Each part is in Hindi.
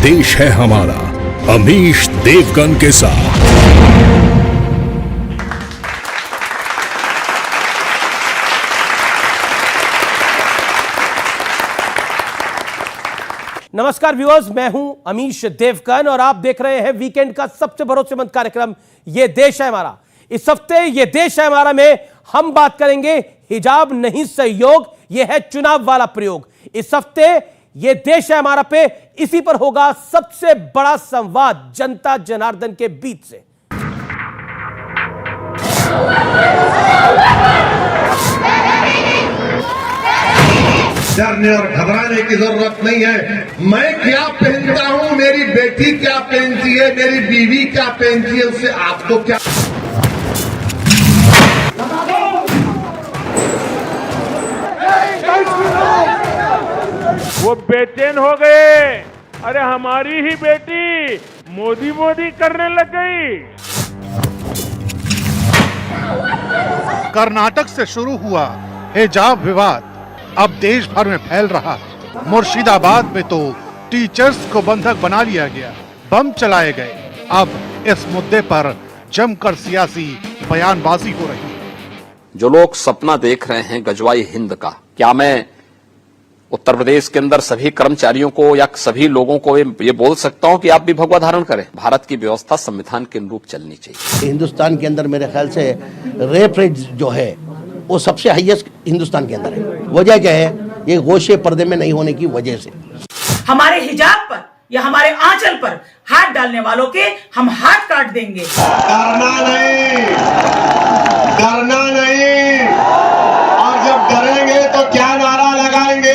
देश है हमारा, अमीश देवगन के साथ। नमस्कार व्यूअर्स, मैं हूं अमीश देवगन और आप देख रहे हैं वीकेंड का सबसे भरोसेमंद कार्यक्रम ये देश है हमारा। इस हफ्ते ये देश है हमारा में हम बात करेंगे हिजाब नहीं सहयोग, ये है चुनाव वाला प्रयोग। इस हफ्ते ये देश है हमारा पे इसी पर होगा सबसे बड़ा संवाद जनता जनार्दन के बीच से। डरने और घबराने की जरूरत नहीं है। मैं क्या पहनता हूं, मेरी बेटी क्या पहनती है, मेरी बीवी क्या पहनती है, उससे आपको क्या। वो बेचैन हो गए, अरे हमारी ही बेटी मोदी मोदी करने लग गई। कर्नाटक से शुरू हुआ हिजाब विवाद अब देश भर में फैल रहा है। मुर्शिदाबाद में तो टीचर्स को बंधक बना लिया गया, बम चलाए गए। अब इस मुद्दे पर जमकर सियासी बयानबाजी हो रही है। जो लोग सपना देख रहे हैं गजवाई हिंद का, क्या मैं उत्तर प्रदेश के अंदर सभी कर्मचारियों को या सभी लोगों को ये बोल सकता हूं कि आप भी भगवा धारण करें? भारत की व्यवस्था संविधान के अनुरूप चलनी चाहिए। हिंदुस्तान के अंदर मेरे ख्याल से रेप रेट जो है वो सबसे हाईएस्ट हिंदुस्तान के अंदर है। वजह क्या है? ये गोशे पर्दे में नहीं होने की वजह से। हमारे हिजाब पर या हमारे आंचल पर हाथ डालने वालों के हम हाथ काट देंगे। डरना नहीं, और जब डरेंगे तो क्या नारा लगाएंगे।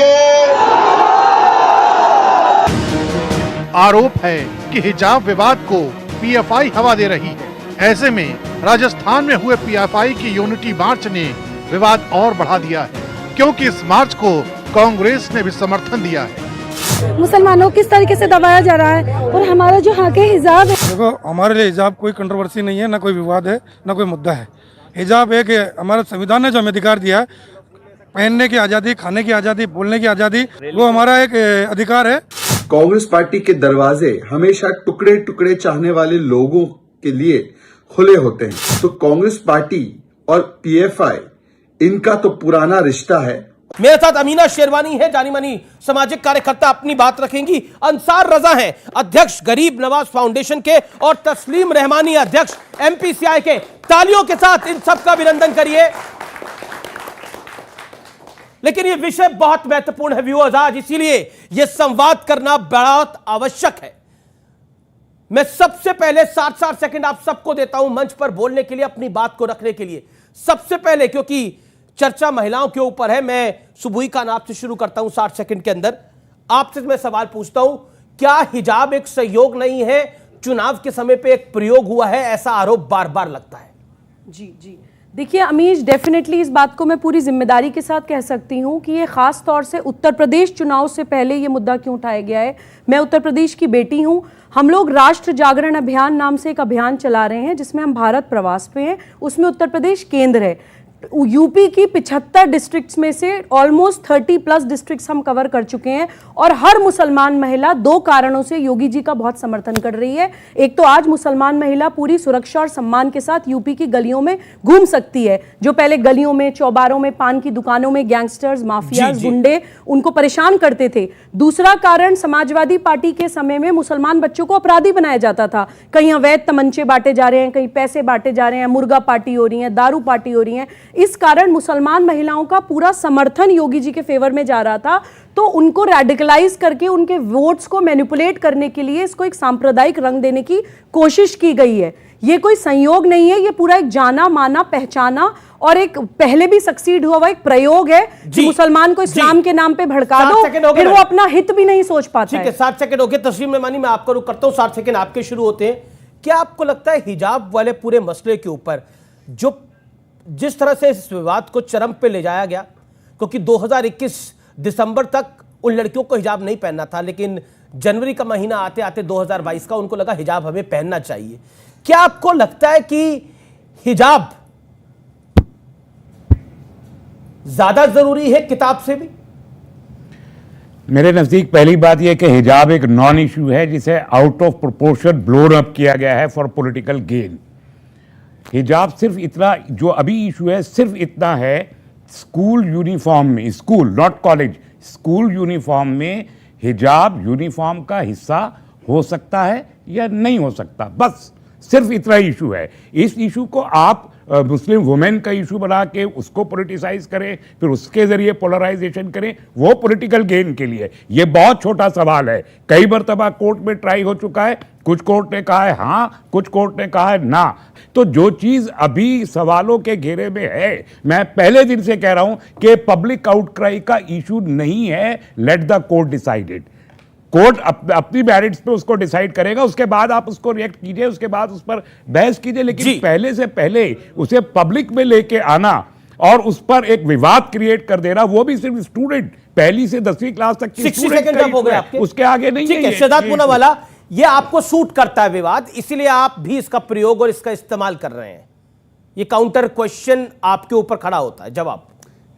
आरोप है कि हिजाब विवाद को पीएफआई हवा दे रही है। ऐसे में राजस्थान में हुए पीएफआई की यूनिटी मार्च ने विवाद और बढ़ा दिया है, क्योंकि इस मार्च को कांग्रेस ने भी समर्थन दिया है। मुसलमानों को किस तरीके से दबाया जा रहा है और हमारा जो हक है हिजाब है। देखो, हमारे लिए हिजाब कोई कंट्रोवर्सी नहीं है, ना कोई विवाद है, ना कोई मुद्दा है। हिजाब एक हमारा संविधान ने जो हमें अधिकार दिया है, पहनने की आज़ादी, खाने की आज़ादी, बोलने की आज़ादी, वो हमारा एक अधिकार है। कांग्रेस पार्टी के दरवाजे हमेशा टुकड़े टुकड़े चाहने वाले लोगों के लिए खुले होते हैं। तो कांग्रेस पार्टी और पीएफआई, इनका तो पुराना रिश्ता है। मेरे साथ अमीना शेरवानी है, जानी मानी सामाजिक कार्यकर्ता, अपनी बात रखेंगी। अंसार रजा हैं, अध्यक्ष गरीब नवाज फाउंडेशन के, और तस्लीम रहमानी, अध्यक्ष एमपीसीआई के। तालियों के साथ इन सबका अभिनंदन करिए। लेकिन यह विषय बहुत महत्वपूर्ण है व्यूअर्स आज, इसीलिए यह संवाद करना बहुत आवश्यक है। मैं सबसे पहले 60 सेकंड आप सबको देता हूं मंच पर बोलने के लिए, अपनी बात को रखने के लिए। सबसे पहले, क्योंकि चर्चा महिलाओं के ऊपर है, मैं सुबुई खान आपसे शुरू करता हूं। 60 सेकंड के अंदर आपसे मैं सवाल पूछता हूं, क्या हिजाब एक सहयोग नहीं है? चुनाव के समय पे एक प्रयोग हुआ है, ऐसा आरोप बार बार लगता है। जी देखिए अमीश, डेफिनेटली इस बात को मैं पूरी जिम्मेदारी के साथ कह सकती हूँ कि ये खास तौर से उत्तर प्रदेश चुनाव से पहले ये मुद्दा क्यों उठाया गया है। मैं उत्तर प्रदेश की बेटी हूँ। हम लोग राष्ट्र जागरण अभियान नाम से एक अभियान चला रहे हैं जिसमें हम भारत प्रवास पे हैं, उसमें उत्तर प्रदेश केंद्र है। यूपी की 75 डिस्ट्रिक्ट्स में से ऑलमोस्ट 30+ डिस्ट्रिक्ट्स हम कवर कर चुके हैं और हर मुसलमान महिला 2 कारणों से योगी जी का बहुत समर्थन कर रही है। एक तो आज मुसलमान महिला पूरी सुरक्षा और सम्मान के साथ यूपी की गलियों में घूम सकती है, जो पहले गलियों में, चौबारों में, पान की दुकानों में गैंगस्टर्स, माफियाज, गुंडे उनको परेशान करते थे। दूसरा कारण, समाजवादी पार्टी के समय में मुसलमान बच्चों को अपराधी बनाया जाता था। कहीं अवैध तमंचे बांटे जा रहे हैं, कहीं पैसे बांटे जा रहे हैं, मुर्गा पार्टी हो रही है, दारू पार्टी हो रही है। इस कारण मुसलमान महिलाओं का पूरा समर्थन योगी जी के फेवर में जा रहा था। तो उनको रेडिकलाइज करके उनके वोट्स को मैनिपुलेट करने के लिए इसको एक सांप्रदायिक रंग देने की कोशिश की गई है। ये कोई संयोग नहीं है, ये पूरा एक जाना माना पहचाना और एक पहले भी सक्सीड हुआ एक प्रयोग है कि मुसलमान को इस्लाम के नाम पे भड़का दो, फिर वो अपना हित भी नहीं सोच पाता है। 60 सेकंड हो गए। तस्लीम रहमानी, मैं आपको रुक करता हूं, 60 सेकंड आपके शुरू होते हैं। क्या आपको लगता है हिजाब वाले पूरे मसले के ऊपर जो जिस तरह से इस विवाद को चरम पे ले जाया गया, क्योंकि 2021 दिसंबर तक उन लड़कियों को हिजाब नहीं पहनना था, लेकिन जनवरी का महीना आते आते 2022 का उनको लगा हिजाब हमें पहनना चाहिए। क्या आपको लगता है कि हिजाब ज्यादा जरूरी है किताब से भी? मेरे नज़दीक पहली बात यह कि हिजाब एक नॉन इशू है जिसे out of proportion blown up किया गया है फॉर पॉलिटिकल गेन। हिजाब सिर्फ इतना, जो अभी इशू है सिर्फ इतना है, स्कूल यूनिफॉर्म में, school not college, school uniform में हिजाब यूनिफॉर्म का हिस्सा हो सकता है या नहीं हो सकता, बस सिर्फ इतना इशू है। इस इशू को आप मुस्लिम वुमेन का इशू बना के उसको पॉलिटिसाइज करें, फिर उसके जरिए पोलराइजेशन करें, वो पॉलिटिकल गेन के लिए। ये बहुत छोटा सवाल है, कई मरतबा कोर्ट में ट्राई हो चुका है, कुछ कोर्ट ने कहा है हाँ, कुछ कोर्ट ने कहा है ना। तो जो चीज अभी सवालों के घेरे में है, मैं पहले दिन से कह रहा हूं कि पब्लिक आउटक्राई का इशू नहीं है, let the court decided. Court अपनी मेरिट्स पे उसको डिसाइड करेगा, उसके बाद आप उसको रिएक्ट कीजिए, उसके बाद उस पर बहस कीजिए, लेकिन पहले से पहले उसे पब्लिक में लेके आना और उस पर एक विवाद क्रिएट कर देना, वो भी सिर्फ स्टूडेंट, पहली से 10वीं क्लास तक की 60 सेकंड हो गए आपके, उसके आगे नहीं है। शहजाद पूनावाला, ये आपको सूट करता है विवाद, इसलिए आप भी इसका प्रयोग और इसका इस्तेमाल कर रहे हैं। ये काउंटर क्वेश्चन आपके ऊपर खड़ा होता है, जवाब।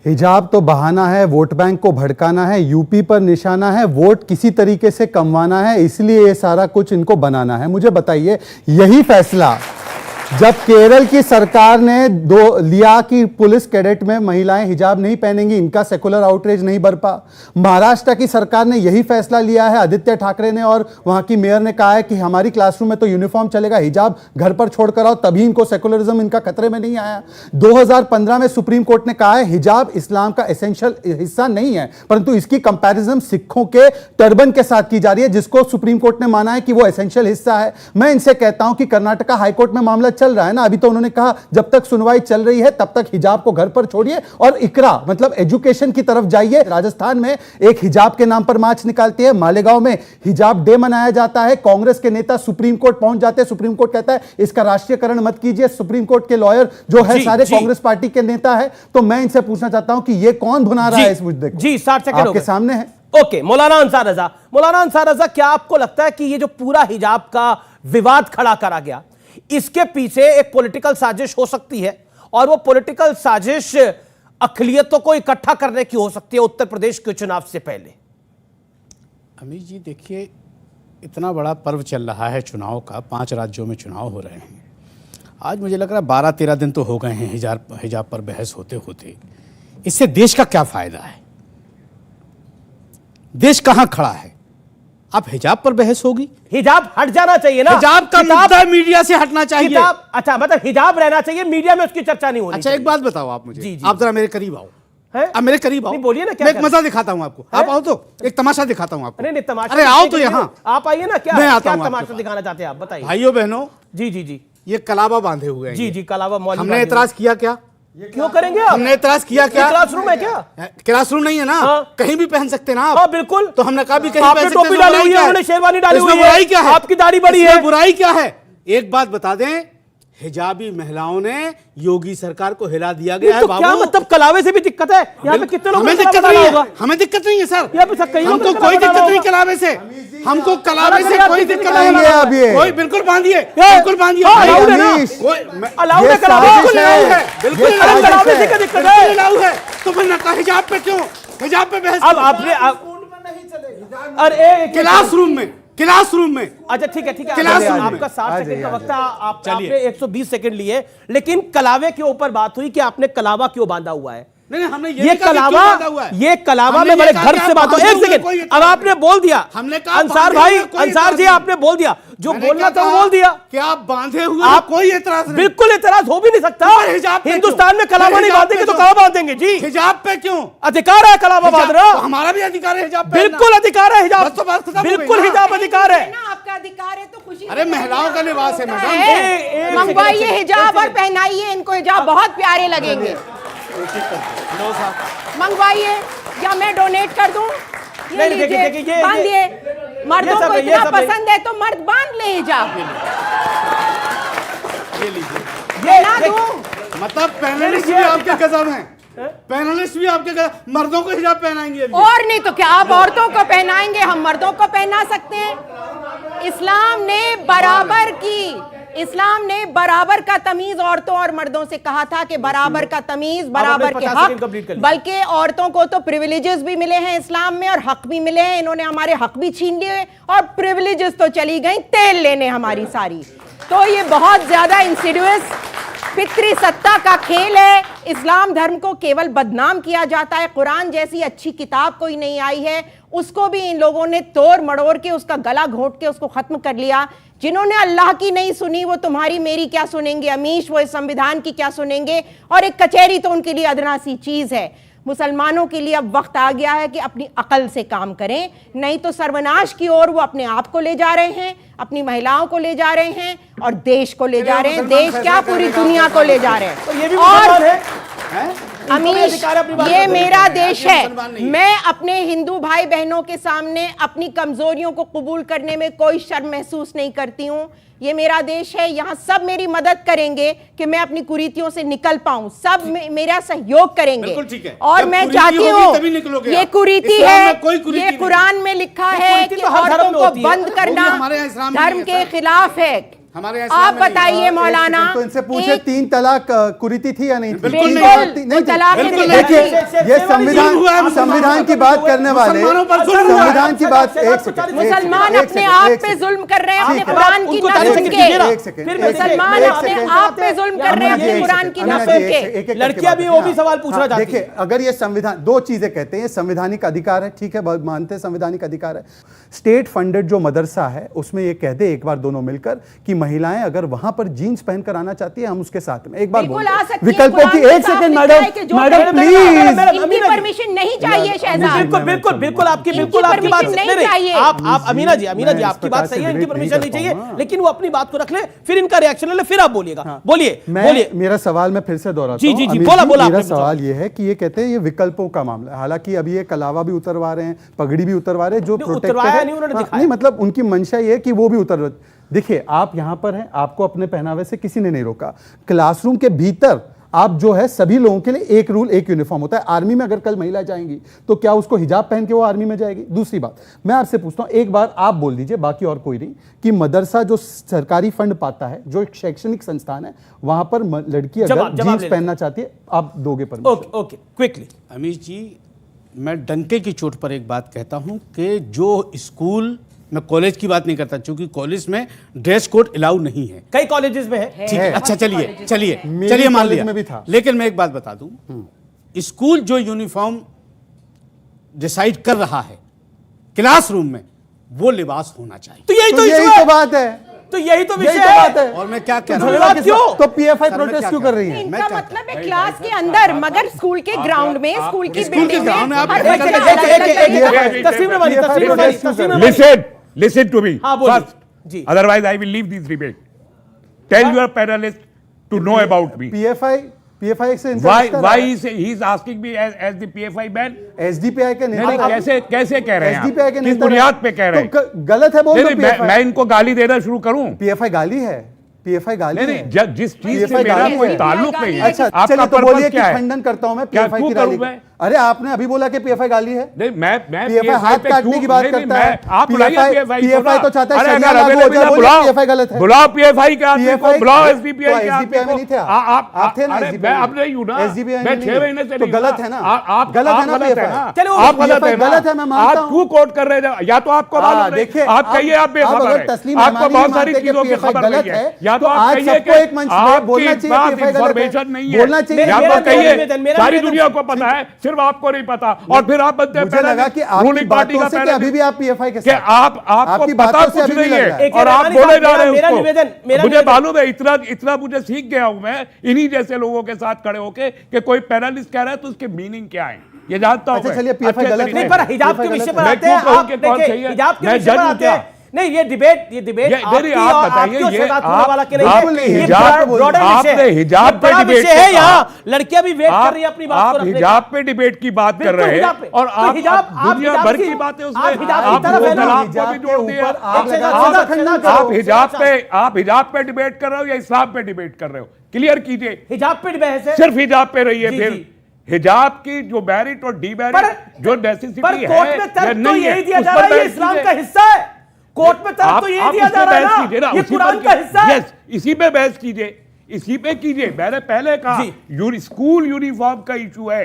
हिजाब तो बहाना है, वोट बैंक को भड़काना है, यूपी पर निशाना है, वोट किसी तरीके से कमवाना है, इसलिए ये सारा कुछ इनको बनाना है। मुझे बताइए, यही फैसला जब केरल की सरकार ने लिया कि पुलिस कैडेट में महिलाएं हिजाब नहीं पहनेंगी, इनका सेकुलर आउटरीच नहीं बरपा। महाराष्ट्र की सरकार ने यही फैसला लिया है, आदित्य ठाकरे ने और वहां की मेयर ने कहा है कि हमारी क्लासरूम में तो यूनिफॉर्म चलेगा, हिजाब घर पर छोड़कर आओ, तभी इनको सेकुलरिज्म इनका खतरे में नहीं आया। 2015 में सुप्रीम कोर्ट ने कहा है हिजाब इस्लाम का एसेंशियल हिस्सा नहीं है, परंतु इसकी कंपैरिजन सिखों के टर्बन के साथ की जा रही है, जिसको सुप्रीम कोर्ट ने माना है कि वो एसेंशियल हिस्सा है। मैं इनसे कहता हूं कि कर्नाटका हाईकोर्ट में मामला चल रहा है ना, अभी तो उन्होंने कहा जब तक सुनवाई चल रही है तब तक हिजाब को घर पर छोड़िए और इकरा मतलब एजुकेशन की तरफ जाइए। राजस्थान में एक हिजाब के नाम पर मार्च निकालती है, मालेगांव में हिजाब डे मनाया जाता है, कांग्रेस के नेता सुप्रीम कोर्ट पहुंच जाते हैं, सुप्रीम कोर्ट कहता है इसका राष्ट्रीयकरण मत कीजिए। सुप्रीम कोर्ट के लॉयर जो है सारे कांग्रेस पार्टी के नेता है। तो मैं इनसे पूछना चाहता हूं कि ये कौन भुना रहा है इस मुद्दे को? जी 60 सेकंड आपके सामने है। ओके, मौलाना अंसार रजा, मौलाना अंसार रजा, क्या आपको लगता है कि ये जो पूरा हिजाब का विवाद खड़ा करा गया, इसके पीछे एक पॉलिटिकल साजिश हो सकती है, और वो पॉलिटिकल साजिश अक़लियतों को इकट्ठा करने की हो सकती है उत्तर प्रदेश के चुनाव से पहले? अमित जी देखिए, इतना बड़ा पर्व चल रहा है चुनाव का, 5 राज्यों में चुनाव हो रहे हैं। आज मुझे लग रहा है 12-13 दिन तो हो गए हैं हिजाब पर बहस होते होते। इससे देश का क्या फायदा है? देश कहां खड़ा है? आप हिजाब पर बहस होगी? हिजाब हट जाना चाहिए ना, हिजाब का मुद्दा मीडिया से हटना चाहिए। अच्छा, मतलब हिजाब रहना चाहिए, मीडिया में उसकी चर्चा नहीं होनी। अच्छा, एक बात बताओ आप मुझे, जी, आप जरा मेरे करीब आओ। अब मेरे करीब आओ, बोलिए ना। क्या मैं एक मजा दिखाता हूं आपको, आप आओ तो एक तमाशा दिखाता हूं आपको। नहीं तमाशा, अरे आओ तो यहाँ, आप आइए ना। क्या मैं आता हूं, तमाशा दिखाना चाहते हैं आप, बताइए। भाइयों बहनों, जी जी जी, ये कलावा बांधे हुए हैं। जी जी, कलावा मौली। हमने एतराज किया क्या? क्यों करेंगे आप? हमने एतराज किया क्या? क्लासरूम है क्या? क्लासरूम नहीं है ना, कहीं भी पहन सकते ना आप। हाँ बिल्कुल। तो हमने कहा भी कहीं आपने टोपी डाली हुई है, उन्होंने शेरवानी डाली हुई है, बुराई क्या है? आपकी दाढ़ी बड़ी है, बुराई क्या है? एक बात बता दें, हिजाबी महिलाओं ने योगी सरकार को हिला दिया गया है। तो क्या मतलब कलावे से भी दिक्कत है? यहाँ पे कितने लोग हमें दिक्कत नहीं है, हमें दिक्कत नहीं है सर, हमको कोई दिक्कत नहीं कलावे से, हमको कलावे से कोई दिक्कत नहीं है। कोई बिल्कुल बांधिए, बिल्कुल बांधिए, अलाउ है ना, अलाउ है कलावे, बिल्कुल कलावे से क्या दिक्कत है? अलाउ है तो फिर ना हिजाब पे क्यों? हिजाब पे बहस अब आपने अरे क्लासरूम में अच्छा ठीक है आपका 60 सेकंड का वक्त था, आपने 120 सेकंड लिए, लेकिन कलावे के ऊपर बात हुई कि आपने कलावा क्यों बांधा हुआ है। नहीं, हमने ये कलावा में बड़े घर से बात हो। एक सेकंड, अब आपने बोल दिया, अंसार भाई, अंसार जी आपने बोल दिया, जो बोलना था वो बोल दिया। क्या आप बांधे हुए? आप कोई एतराज नहीं? बिल्कुल एतराज हो भी नहीं सकता। हिंदुस्तान में कलावा नहीं बांधेंगे तो कहां बांधेंगे? जी हिजाब पे क्यों? अधिकार है कलावा बांधना, हमारा भी अधिकार है हिजाब पे। बिल्कुल अधिकार है हिजाब, बिल्कुल हिजाब अधिकार है, आपका अधिकार है। तो खुशी, अरे महिलाओं का लिबास है मैडम, मंगवाइए हिजाब और पहनाइए इनको, हिजाब बहुत प्यारे लगेंगे, मंगवाइए या मैं डोनेट कर दूं। ये लीजिए, बांधिए। मर्दों को इतना पसंद है तो मर्द बांध ले हिजाब। ये लीजिए, ना दूं मतलब पैनलिस्ट भी आपके कसम है, पैनलिस्ट भी आपके मर्दों को हिजाब पहनाएंगे। और नहीं तो क्या, आप औरतों को पहनाएंगे, हम मर्दों को पहना सकते हैं। इस्लाम ने बराबर की इस्लाम ने बराबर का तमीज औरतों और मर्दों से कहा था कि बराबर का तमीज, बराबर के हक, बल्कि औरतों को तो प्रिविलेजेस भी मिले हैं इस्लाम में और हक भी मिले हैं। इन्होंने हमारे हक भी छीन लिए और प्रिविलेजेस तो चली गई तेल लेने हमारी सारी। तो ये बहुत ज्यादा इंसिडियस पितरी सत्ता का खेल है। इस्लाम धर्म को केवल बदनाम किया जाता है। कुरान जैसी अच्छी किताब कोई नहीं आई है, उसको भी इन लोगों ने तोड़ मड़ोड़ के, उसका गला घोंट के उसको खत्म कर लिया। जिन्होंने अल्लाह की नहीं सुनी वो तुम्हारी मेरी क्या सुनेंगे अमीश, वो इस संविधान की क्या सुनेंगे। और एक कचहरी तो उनके लिए अदना सी चीज है। मुसलमानों के लिए अब वक्त आ गया है कि अपनी अकल से काम करें, नहीं तो सर्वनाश की ओर वो अपने आप को ले जा रहे हैं, अपनी महिलाओं को ले जा रहे हैं और देश को ले जा रहे हैं। देश क्या, पूरी दुनिया को ले जा रहे हैं। तो ये भी मुसलमान है अमीश, ये मेरा देश है। मैं अपने हिंदू भाई बहनों के सामने अपनी कमजोरियों को कबूल करने में कोई शर्म महसूस नहीं करती हूँ। ये मेरा देश है, यहाँ सब मेरी मदद करेंगे कि मैं अपनी कुरीतियों से निकल पाऊं। सब मेरा सहयोग करेंगे। और मैं चाहती हूँ, ये कुरीति है, ये कुरान में लिखा है कि औरतों को बंद करना धर्म के खिलाफ है। आप बताइए मौलाना, तो इनसे पूछे 3 तलाक कुरीति थी या नहीं थी? बिल्कुल नहीं। देखिए, ये संविधान की बात करने वाले, संविधान की बात, मुसलमान अपने आप पे जुल्म कर रहे हैं अपने कुरान की न सुन के। मुसलमान अपने आप पे जुल्म कर रहे हैं अपने कुरान की न सुन के। लड़कियां भी वो भी सवाल पूछना चाहती हैं। देखिए, अगर ये संविधान, 2 चीजें कहते हैं, संवैधानिक अधिकार है, ठीक है, मानते हैं संवैधानिक अधिकार है। स्टेट फंडेड जो मदरसा है उसमें ये कह दे एक बार दोनों मिलकर कि महिलाएं अगर वहां पर जीन्स पहनकर आना चाहती है, हम उसके साथ में एक बार विकल्पों की। 1 सेकंड मैडम प्लीज, इनकी परमिशन नहीं चाहिए शहजाद। बिल्कुल बिल्कुल आपकी बात नहीं चाहिए। आप अमीना जी आपकी बात सही है, इनकी परमिशन नहीं चाहिए, लेकिन वो अपनी बात को रख ले, फिर इनका रिएक्शन ले ले, फिर आप बोलिएगा। बोलिए। मेरा सवाल मैं फिर से दोहराता हूं। जी बोला। मेरा सवाल ये है कि ये कहते हैं ये विकल्पों का मामला है। हालांकि अभी ये कलावा भी उतरवा रहे हैं, पगड़ी भी उतरवा रहे हैं, जो प्रोटेक्टेड नहीं, मतलब उनकी मंशा ये है कि वो भी उतर। देखिए, आप यहां पर हैं, आपको अपने पहनावे से किसी ने नहीं रोका। क्लासरूम के भीतर आप जो है सभी लोगों के लिए एक रूल, एक यूनिफॉर्म होता है। आर्मी में अगर कल महिला जाएंगी तो क्या उसको हिजाब पहन के वो आर्मी में जाएगी? दूसरी बात, मैं आपसे पूछता हूं, एक बार आप बोल दीजिए, बाकी और कोई नहीं, कि मदरसा जो सरकारी फंड पाता है, जो एक शैक्षणिक संस्थान है, वहां पर लड़की अगर जीन्स पहनना चाहती है, आप दोगे परमिशन? Okay quickly. अमीश जी, मैं डंके की चोट पर एक बात कहता हूं कि जो स्कूल, मैं कॉलेज की बात नहीं करता क्योंकि कॉलेज में ड्रेस कोड अलाउ नहीं है, कई कॉलेजेस में है। ठीक है, अच्छा चलिए मान लिया में भी था। लेकिन मैं एक बात बता दूं, स्कूल जो यूनिफॉर्म डिसाइड कर रहा है क्लासरूम में, वो लिबास होना चाहिए। तो यही तो बात है, तो यही तो विषय है। और मैं क्या कह रहा हूं, क्यों तो पीएफआई प्रोटेस्ट क्यों कर रही है? इनका मतलब है क्लास के अंदर, मगर स्कूल के ग्राउंड में, स्कूल की बिल्डिंग में। Listen to me. First, otherwise I will leave this debate. Tell your panelists to know about me. PFI से why he is asking me as the PFI man? SDPI के नेता कैसे कह रहे हैं? SDPI के नेता किस बुनियाद पे कह रहे हैं? गलत है बोल दो। मैं इनको गाली देना शुरू करूं? PFI गाली है, PFI गाली है। जिस चीज से मेरा कोई ताल्लुक नहीं है। अच्छा, आपका तो बोलिए कि खंडन करता हूं मैं PFI की गाली। अरे आपने अभी बोला कि PFI गाली है। नहीं, मैं PFI हाथ काटने की बात करता है। आप PFI तो चाहता है शरिया लागू हो जाए, बोलिए PFI गलत है। बुलाओ PFI के आदमी को, बुलाओ SDPI के आदमी को। में नहीं थे आप थे ना? मैं अब नहीं हूं ना, मैं 6 महीने से तो गलत है ना, आप गलत है ना PFI। आप गलत है, गलत है, मैं मानता हूं। आप क्यों कोट कर रहे हैं? या तो आपको मालूम नहीं, आप कहिए आप बेखबर हैं, आपको बहुत सारी चीजों की खबर नहीं है, या तो आप कहिए कि आपकी बात इंफॉर्मेशन नहीं है, या तो कहिए सारी दुनिया को पता है, सिर्फ आपको नहीं पता। और फिर आप बनते मुझे लगा कि आपकी बातों से कि अभी भी आप PFI के साथ, आपको पता कुछ नहीं है और आप बोले जा रहे हैं उसको। मुझे मालूम है, इतना मुझे सीख गया हूं मैं इन्हीं जैसे लोगों के साथ खड़े होके कि कोई पैनलिस्ट कह रहा है तो उसके मीनिंग क्या है ये जानता हूं। चलिए PFI गलत नहीं, पर हिजाब के विषय पर आते हैं। आप देखिए, हिजाब के विषय पर आते हैं। नहीं, ये डिबेट आप बताइए, आपने हिजाब पे डिबेट है, यहाँ लड़कियां भी वेट कर रही है अपनी बात को रखने। हिजाब पे डिबेट की बात कर रहे हैं और आप दुनिया भर की बातें उसमें आप हिजाब पे डिबेट कर रहे हो या इस्लाम पे डिबेट कर रहे हो? क्लियर कीजिए। हिजाब पे बहस है, सिर्फ हिजाब पे रही है। फिर हिजाब की जो मैरिट और डीमेरिट जो नेसेसिटी है नहीं है, दिया जा रहा है, इस्लाम का हिस्सा है। कोर्ट में तरफ तो ये दिया जा रहा है ना, ये कुरान का हिस्सा है। इसी पे बहस कीजिए, इसी पे कीजिए। मैंने पहले कहा स्कूल यूनिफॉर्म का इशू है,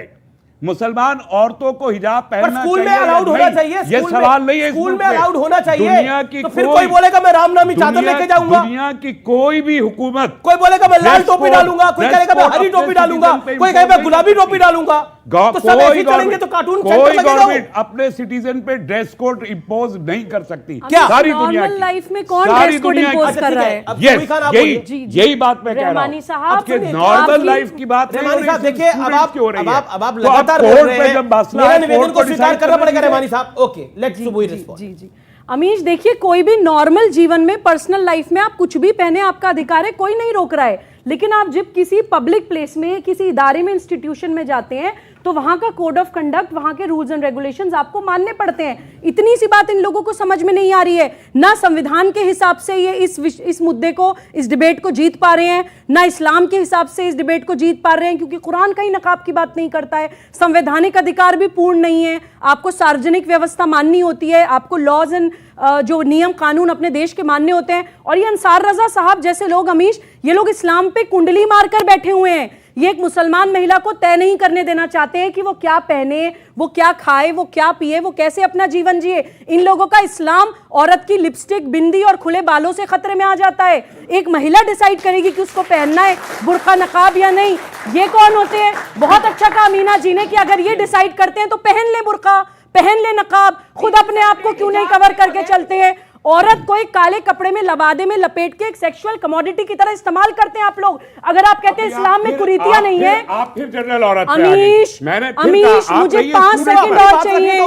मुसलमान औरतों को हिजाब पहनना स्कूल में अलाउड होना चाहिए, ये सवाल नहीं है। स्कूल में अलाउड होना चाहिए। दुनिया की तो फिर कोई बोलेगा मैं रामनामी चादर लेके जाऊंगा, दुनिया की कोई भी हुकूमत, कोई बोलेगा मैं लाल टोपी डालूंगा, कोई कहेगा मैं हरी टोपी डालूंगा, कोई कहेगा मैं गुलाबी टोपी डालूंगा, तो सब ऐसे चलेंगे तो कार्टून कोई गवर्नमेंट अपने सिटीजन पे ड्रेस कोड इंपोज नहीं कर सकती। क्या सारी दुनिया की लाइफ में कौन ड्रेस कोड इंपोज कर रहा है? यही बात मैं कह रहा हूं। नॉर्मल लाइफ की बात साहब देखिए, अब आप लगातार बोल रहे हैं, मेरा निवेदन को स्वीकार करना पड़ेगा रहमानी साहब। ओके, लेट्स सुबुई रिस्पॉन्ड। जी अमीश, देखिए कोई भी नॉर्मल जीवन में, पर्सनल लाइफ में आप कुछ भी पहने, आपका अधिकार है, कोई नहीं रोक रहा है। लेकिन आप जब किसी पब्लिक प्लेस में, किसी इदारे में, इंस्टीट्यूशन में जाते हैं तो वहां का कोड ऑफ कंडक्ट, वहां के रूल्स एंड रेगुलेशंस आपको मानने पड़ते हैं। इतनी सी बात इन लोगों को समझ में नहीं आ रही है। ना संविधान के हिसाब से ये इस मुद्दे को, इस डिबेट को जीत पा रहे हैं, ना इस्लाम के हिसाब से इस डिबेट को जीत पा रहे हैं, क्योंकि कुरान कहीं नकाब की बात नहीं करता है। संवैधानिक अधिकार भी पूर्ण नहीं है। आपको सार्वजनिक व्यवस्था माननी होती है, आपको लॉज एंड जो नियम कानून अपने देश के मानने होते हैं। और ये अंसार रजा साहब जैसे लोग, अमीश, ये लोग इस्लाम पे कुंडली मारकर बैठे हुए हैं। ये एक मुसलमान महिला को तय नहीं करने देना चाहते हैं कि वो क्या पहने, वो क्या खाए, वो क्या पिए, वो कैसे अपना जीवन जिए। इन लोगों का इस्लाम औरत की लिपस्टिक, बिंदी और खुले बालों से खतरे में आ जाता है। एक महिला डिसाइड करेगी कि उसको पहनना है बुर्का नकाब या नहीं। ये कौन होते हैं? बहुत अच्छा कहा मीना जी ने कि अगर ये डिसाइड करते हैं तो पहन ले बुर्का, पहन ले नकाब, खुद अपने आप को क्यों नहीं कवर करके चलते हैं? औरत को एक काले कपड़े में, लबादे में लपेट के एक सेक्सुअल कमोडिटी की तरह इस्तेमाल करते हैं आप लोग। अगर आप कहते हैं इस्लाम में कुरीतियां नहीं है, आप फिर जनरल औरत अमीश, मुझे 5 सेकंड और चाहिए।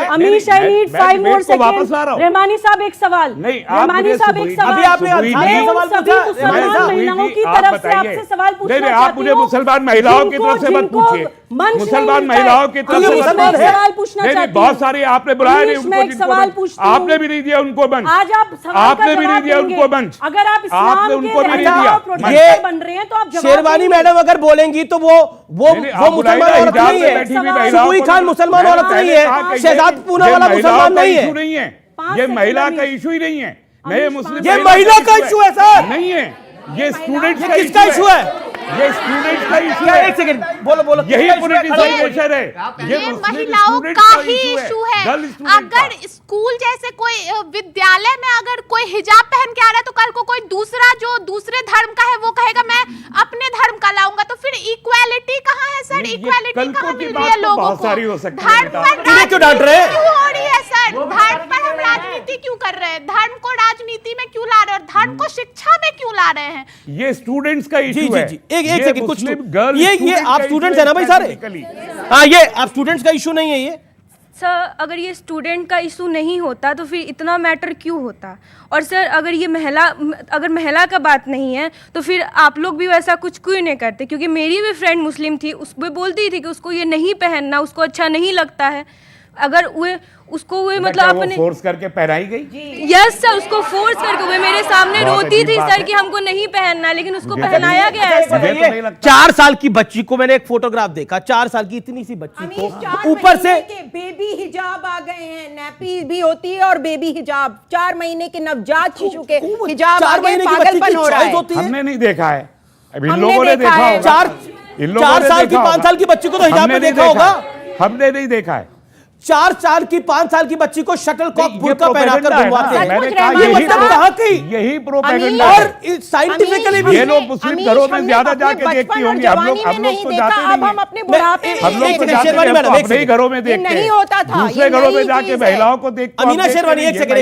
Amish, I need 5 more second. Rahmani साहब एक सवाल, रहमानी साहब एक सवाल, मुसलमान महिलाओं की तरफ से आपसे सवाल पूछना चाहती हूं। आप मुझे मुसलमान महिलाओं की तरफ से मत पूछिए, मुसलमान महिलाओं की तरफ से सवाल पूछना चाहती हूं। बहुत सारे आपने बुलाया नहीं उनको, सवाल पूछती हूं, आपने भी नहीं दिया उनको बंद। आज आप आपने भी नहीं दिया उनको बंद। अगर आप इस्लाम के उनको भी नहीं दिया। ये बन रहे हैं तो आप शेरवानी मैडम अगर बोलेंगी तो वो मुसलमान औरत नहीं है, सुबुई खान मुसलमान औरत नहीं है, शहजाद पूना वाला मुसलमान नहीं है। ये महिला का इशू ही नहीं है। ये मुस्लिम, ये महिला का इशू है सर, नहीं है। ये स्टूडेंट्स का किसका इशू है? ये स्टूडेंट्स का इशू है। एक सेकंड, बोलो। यही पॉलिटिसाइजेशन है। ये महिलाओं का ही इशू है। अगर स्कूल जैसे कोई विद्यालय में अगर कोई हिजाब पहन के आ रहा है तो कल को कोई दूसरा जो दूसरे धर्म का है वो कहेगा मैं अपने धर्म का लाऊंगा, तो फिर इक्वालिटी कहाँ है सर? इक्वालिटी कहाँ मिल रही है लोगों को? धर्म पर क्यों डांट रहे हैं? क्यों हो रही है सर? धर्म पर हम राजनीति क्यों कर रहे हैं? धर्म को राजनीति में क्यों ला रहे हैं और धर्म को शिक्षा में क्यों ला रहे हैं? ये स्टूडेंट्स का इशू है। एक सेकंड, कुछ ये आप स्टूडेंट्स है ना भाई सारे? हाँ, ये आप स्टूडेंट्स का इशू नहीं है ये सर। अगर ये स्टूडेंट का इशू नहीं होता तो फिर इतना मैटर क्यों होता? और सर अगर ये महिला का बात नहीं है तो फिर आप लोग भी वैसा कुछ क्यों नहीं करते? क्योंकि मेरी भी फ्रेंड मुस्लिम थी, उसको बोलती थी कि उसको ये नहीं पहनना, उसको अच्छा नहीं लगता है। अगर उसको मतलब आपने फोर्स करके पहनाई गई? यस सर, उसको फोर्स करके वो मेरे सामने रोती थी सर कि हमको नहीं पहनना, लेकिन उसको पहनाया गया है। 4 साल की बच्ची को मैंने एक फोटोग्राफ देखा, 4 साल की इतनी सी बच्ची को ऊपर से बेबी हिजाब आ गए हैं, नैपी भी होती है और बेबी हिजाब, 4 महीने के नवजात शिशु के हिजाब आ गए, पागलपन हो रहा है। हमने नहीं देखा है, इन लोगों ने देखा है। 4 साल की 5 साल की बच्ची को तो हिजाब में देखा होगा, हमने नहीं देखा है। 4 साल की 5 साल की बच्ची को शटल कॉक बुर्का पहनाकर घुमाते हैं। यही प्रोपेगेंडा और साइंटिफिकली भी ये लोग मुस्लिम घरों में ज्यादा जाके देखती होंगी। हम लोग तो जाते नहीं हैं। हम अपने बुढ़ापे में, हम लोग तो जाते हैं, अपने ही घरों में देखते हैं, नहीं होता था। दूसरे घरों में जाके महिलाओं को देखते। अमीना शेरवानी, एक सेकंड,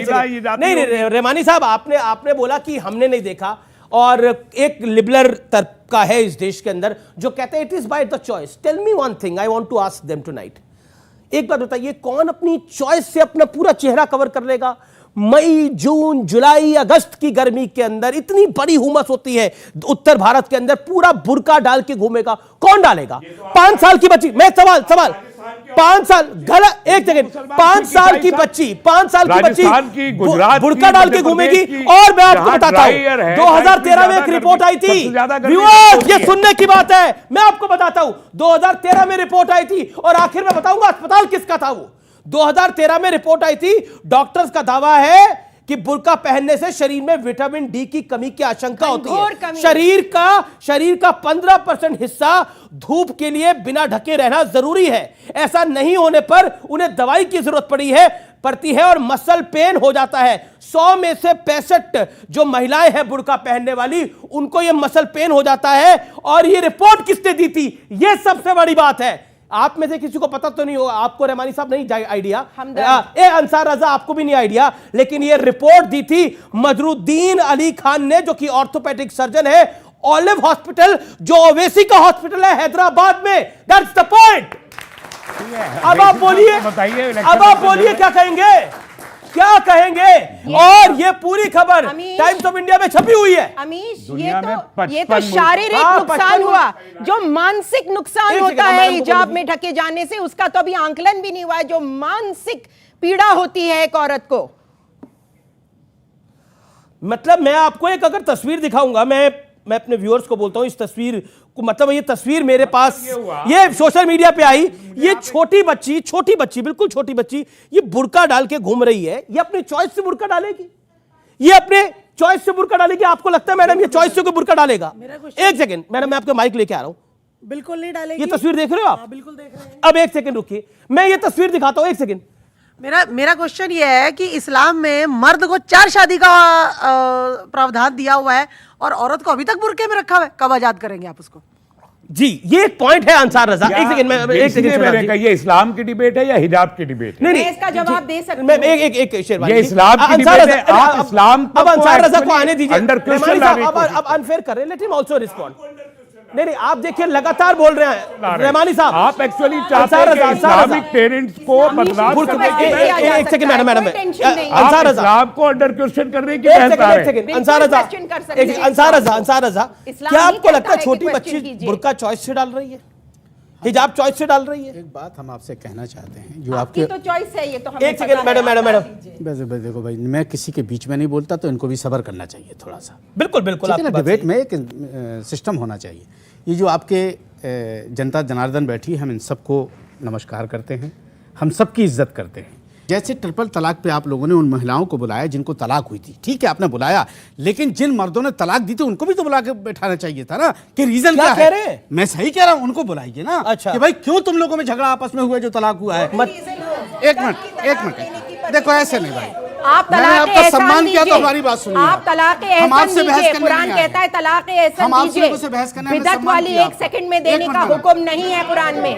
नहीं रहमानी साहब, आपने बोला कि हमने नहीं देखा, और एक लिबरल तबका है इस देश के अंदर जो कहते हैं it is by the choice. Tell me one thing, I want to ask them tonight. एक बात बताइए, कौन अपनी चॉइस से अपना पूरा चेहरा कवर कर लेगा? मई, जून, जुलाई, अगस्त की गर्मी के अंदर इतनी बड़ी हुमस होती है उत्तर भारत के अंदर, पूरा बुर्का डाल के घूमेगा कौन? डालेगा 5 साल की बच्ची। मैं सवाल 5 साल गलत, एक सेकंड, 5 साल की बच्ची बुर्का डाल के घूमेगी। और मैं आपको बताता हूं, 2013 में एक रिपोर्ट आई थी, ये सुनने की बात है, मैं आपको बताता हूं, 2013 में रिपोर्ट आई थी, और आखिर में बताऊंगा अस्पताल किसका था वो। 2013 में रिपोर्ट आई थी, डॉक्टर्स का दावा है कि बुर्का पहनने से शरीर में विटामिन डी की कमी की आशंका होती घोर है। कमी। शरीर का 15% हिस्सा धूप के लिए बिना ढके रहना जरूरी है। ऐसा नहीं होने पर उन्हें दवाई की जरूरत पड़ती है और मसल पेन हो जाता है। 100 में से 65 जो महिलाएं हैं बुर्का पहनने वाली, उनको यह मसल पेन हो जाता है। और यह रिपोर्ट किसने दी थी, यह सबसे बड़ी बात है। आप में से किसी को पता तो नहीं होगा, आपको रहमानी साहब नहीं आइडिया, अंसार रजा आपको भी नहीं आइडिया, लेकिन यह रिपोर्ट दी थी मजरुद्दीन अली खान ने, जो कि ऑर्थोपेडिक सर्जन है, ऑलिव हॉस्पिटल, जो ओवैसी का हॉस्पिटल है हैदराबाद में। That's the point. अब आप बोलिए, क्या कहेंगे, क्या कहेंगे? और ये पूरी खबर टाइम्स ऑफ इंडिया में छपी हुई है। अमीश, ये तो शारीरिक नुकसान हुआ, जो मानसिक नुकसान होता है हिजाब में ढके जाने से, उसका तो अभी आंकलन भी नहीं हुआ है। जो मानसिक पीड़ा होती है एक औरत को, मतलब मैं आपको एक अगर तस्वीर दिखाऊंगा, मैं अपने व्यूअर्स को बोलता हूं, इस तस्वीर को, मतलब ये तस्वीर मेरे पास, ये सोशल मीडिया पे आई, ये छोटी बच्ची, बिल्कुल छोटी बच्ची, ये बुर्का डाल के घूम रही है। ये अपने चॉइस से बुर्का डालेगी, ये अपने चॉइस से बुर्का डालेगी। आपको लगता है मैडम ये चॉइस से कोई बुर्का डालेगा? एक सेकंड मैडम, मैं आपको माइक लेके आ रहा हूं। बिल्कुल नहीं डालेगी। ये तस्वीर देख रहे हो आप? बिल्कुल देख रहे हैं। अब एक सेकंड रुकिए, मैं ये तस्वीर दिखाता हूं, एक सेकंड। मेरा क्वेश्चन ये है कि इस्लाम में मर्द को 4 शादी का प्रावधान दिया हुआ है और औरत को अभी तक बुर्के में रखा हुआ है। कब आजाद करेंगे आप उसको? जी, ये एक पॉइंट है अंसार रजा। एक सेकंड, ये इस्लाम की डिबेट है या हिजाब की डिबेट है? नहीं, इसका जवाब दे सकते मैं एक शेरवानी, ये इस्लाम की डिबेट है। आप इस्लाम अब अंसार रजा को आने दीजिए। अंडर क्वेश्चन अब अनफेयर कर रहे हैं, लेट हिम आल्सो रिस्पॉन्ड। नहीं, आप देखिए लगातार बोल रहे हैं रहमानी साहब। आप एक्चुअली चाहते हैं कि इस्लामिक पेरेंट्स को बदलाव करने की, एक सेकंड मैडम, अंसार रजा इस्लाम को अंडर क्वेश्चन करने की बहस कर रहे हैं। अंसार रजा, क्या आपको लगता है छोटी बच्ची बुर्का चॉइस से डाल रही है, हिजाब चॉइस से डाल रही है? एक बात हम आपसे कहना चाहते हैं, जो आपकी तो चॉइस है, ये तो हमें एक सेकंड मैडम, देखो भाई, मैं किसी के बीच में नहीं बोलता, तो इनको भी सब्र करना चाहिए थोड़ा सा। बिल्कुल डिबेट में एक सिस्टम होना चाहिए। ये जो आपके जनता जनार्दन बैठी है, हम इन सबको नमस्कार करते हैं, हम सबकी इज्जत करते हैं। जैसे ट्रिपल तलाक पे आप लोगों ने उन महिलाओं को बुलाया जिनको तलाक हुई थी, ठीक है आपने बुलाया, लेकिन जिन मर्दों ने तलाक दी थी उनको भी तो बुला के बैठाना चाहिए था ना, कि रीजन क्या कह रहे हैं? मैं सही कह रहा हूं, उनको बुलाइए ना। अच्छा, कि भाई क्यों तुम लोगों में झगड़ा आपस में हुआ जो तलाक हुआ है? एक मिनट, देखो ऐसे नहीं भाई, आप मैंने आपका सम्मान किया तो हमारी बात सुनिए। आप तलाक हम आपसे बहस करने कुरान कहता है तलाक एहसन दीजिए, बिदअत वाली 1 सेकंड में देने का हुक्म नहीं है कुरान में।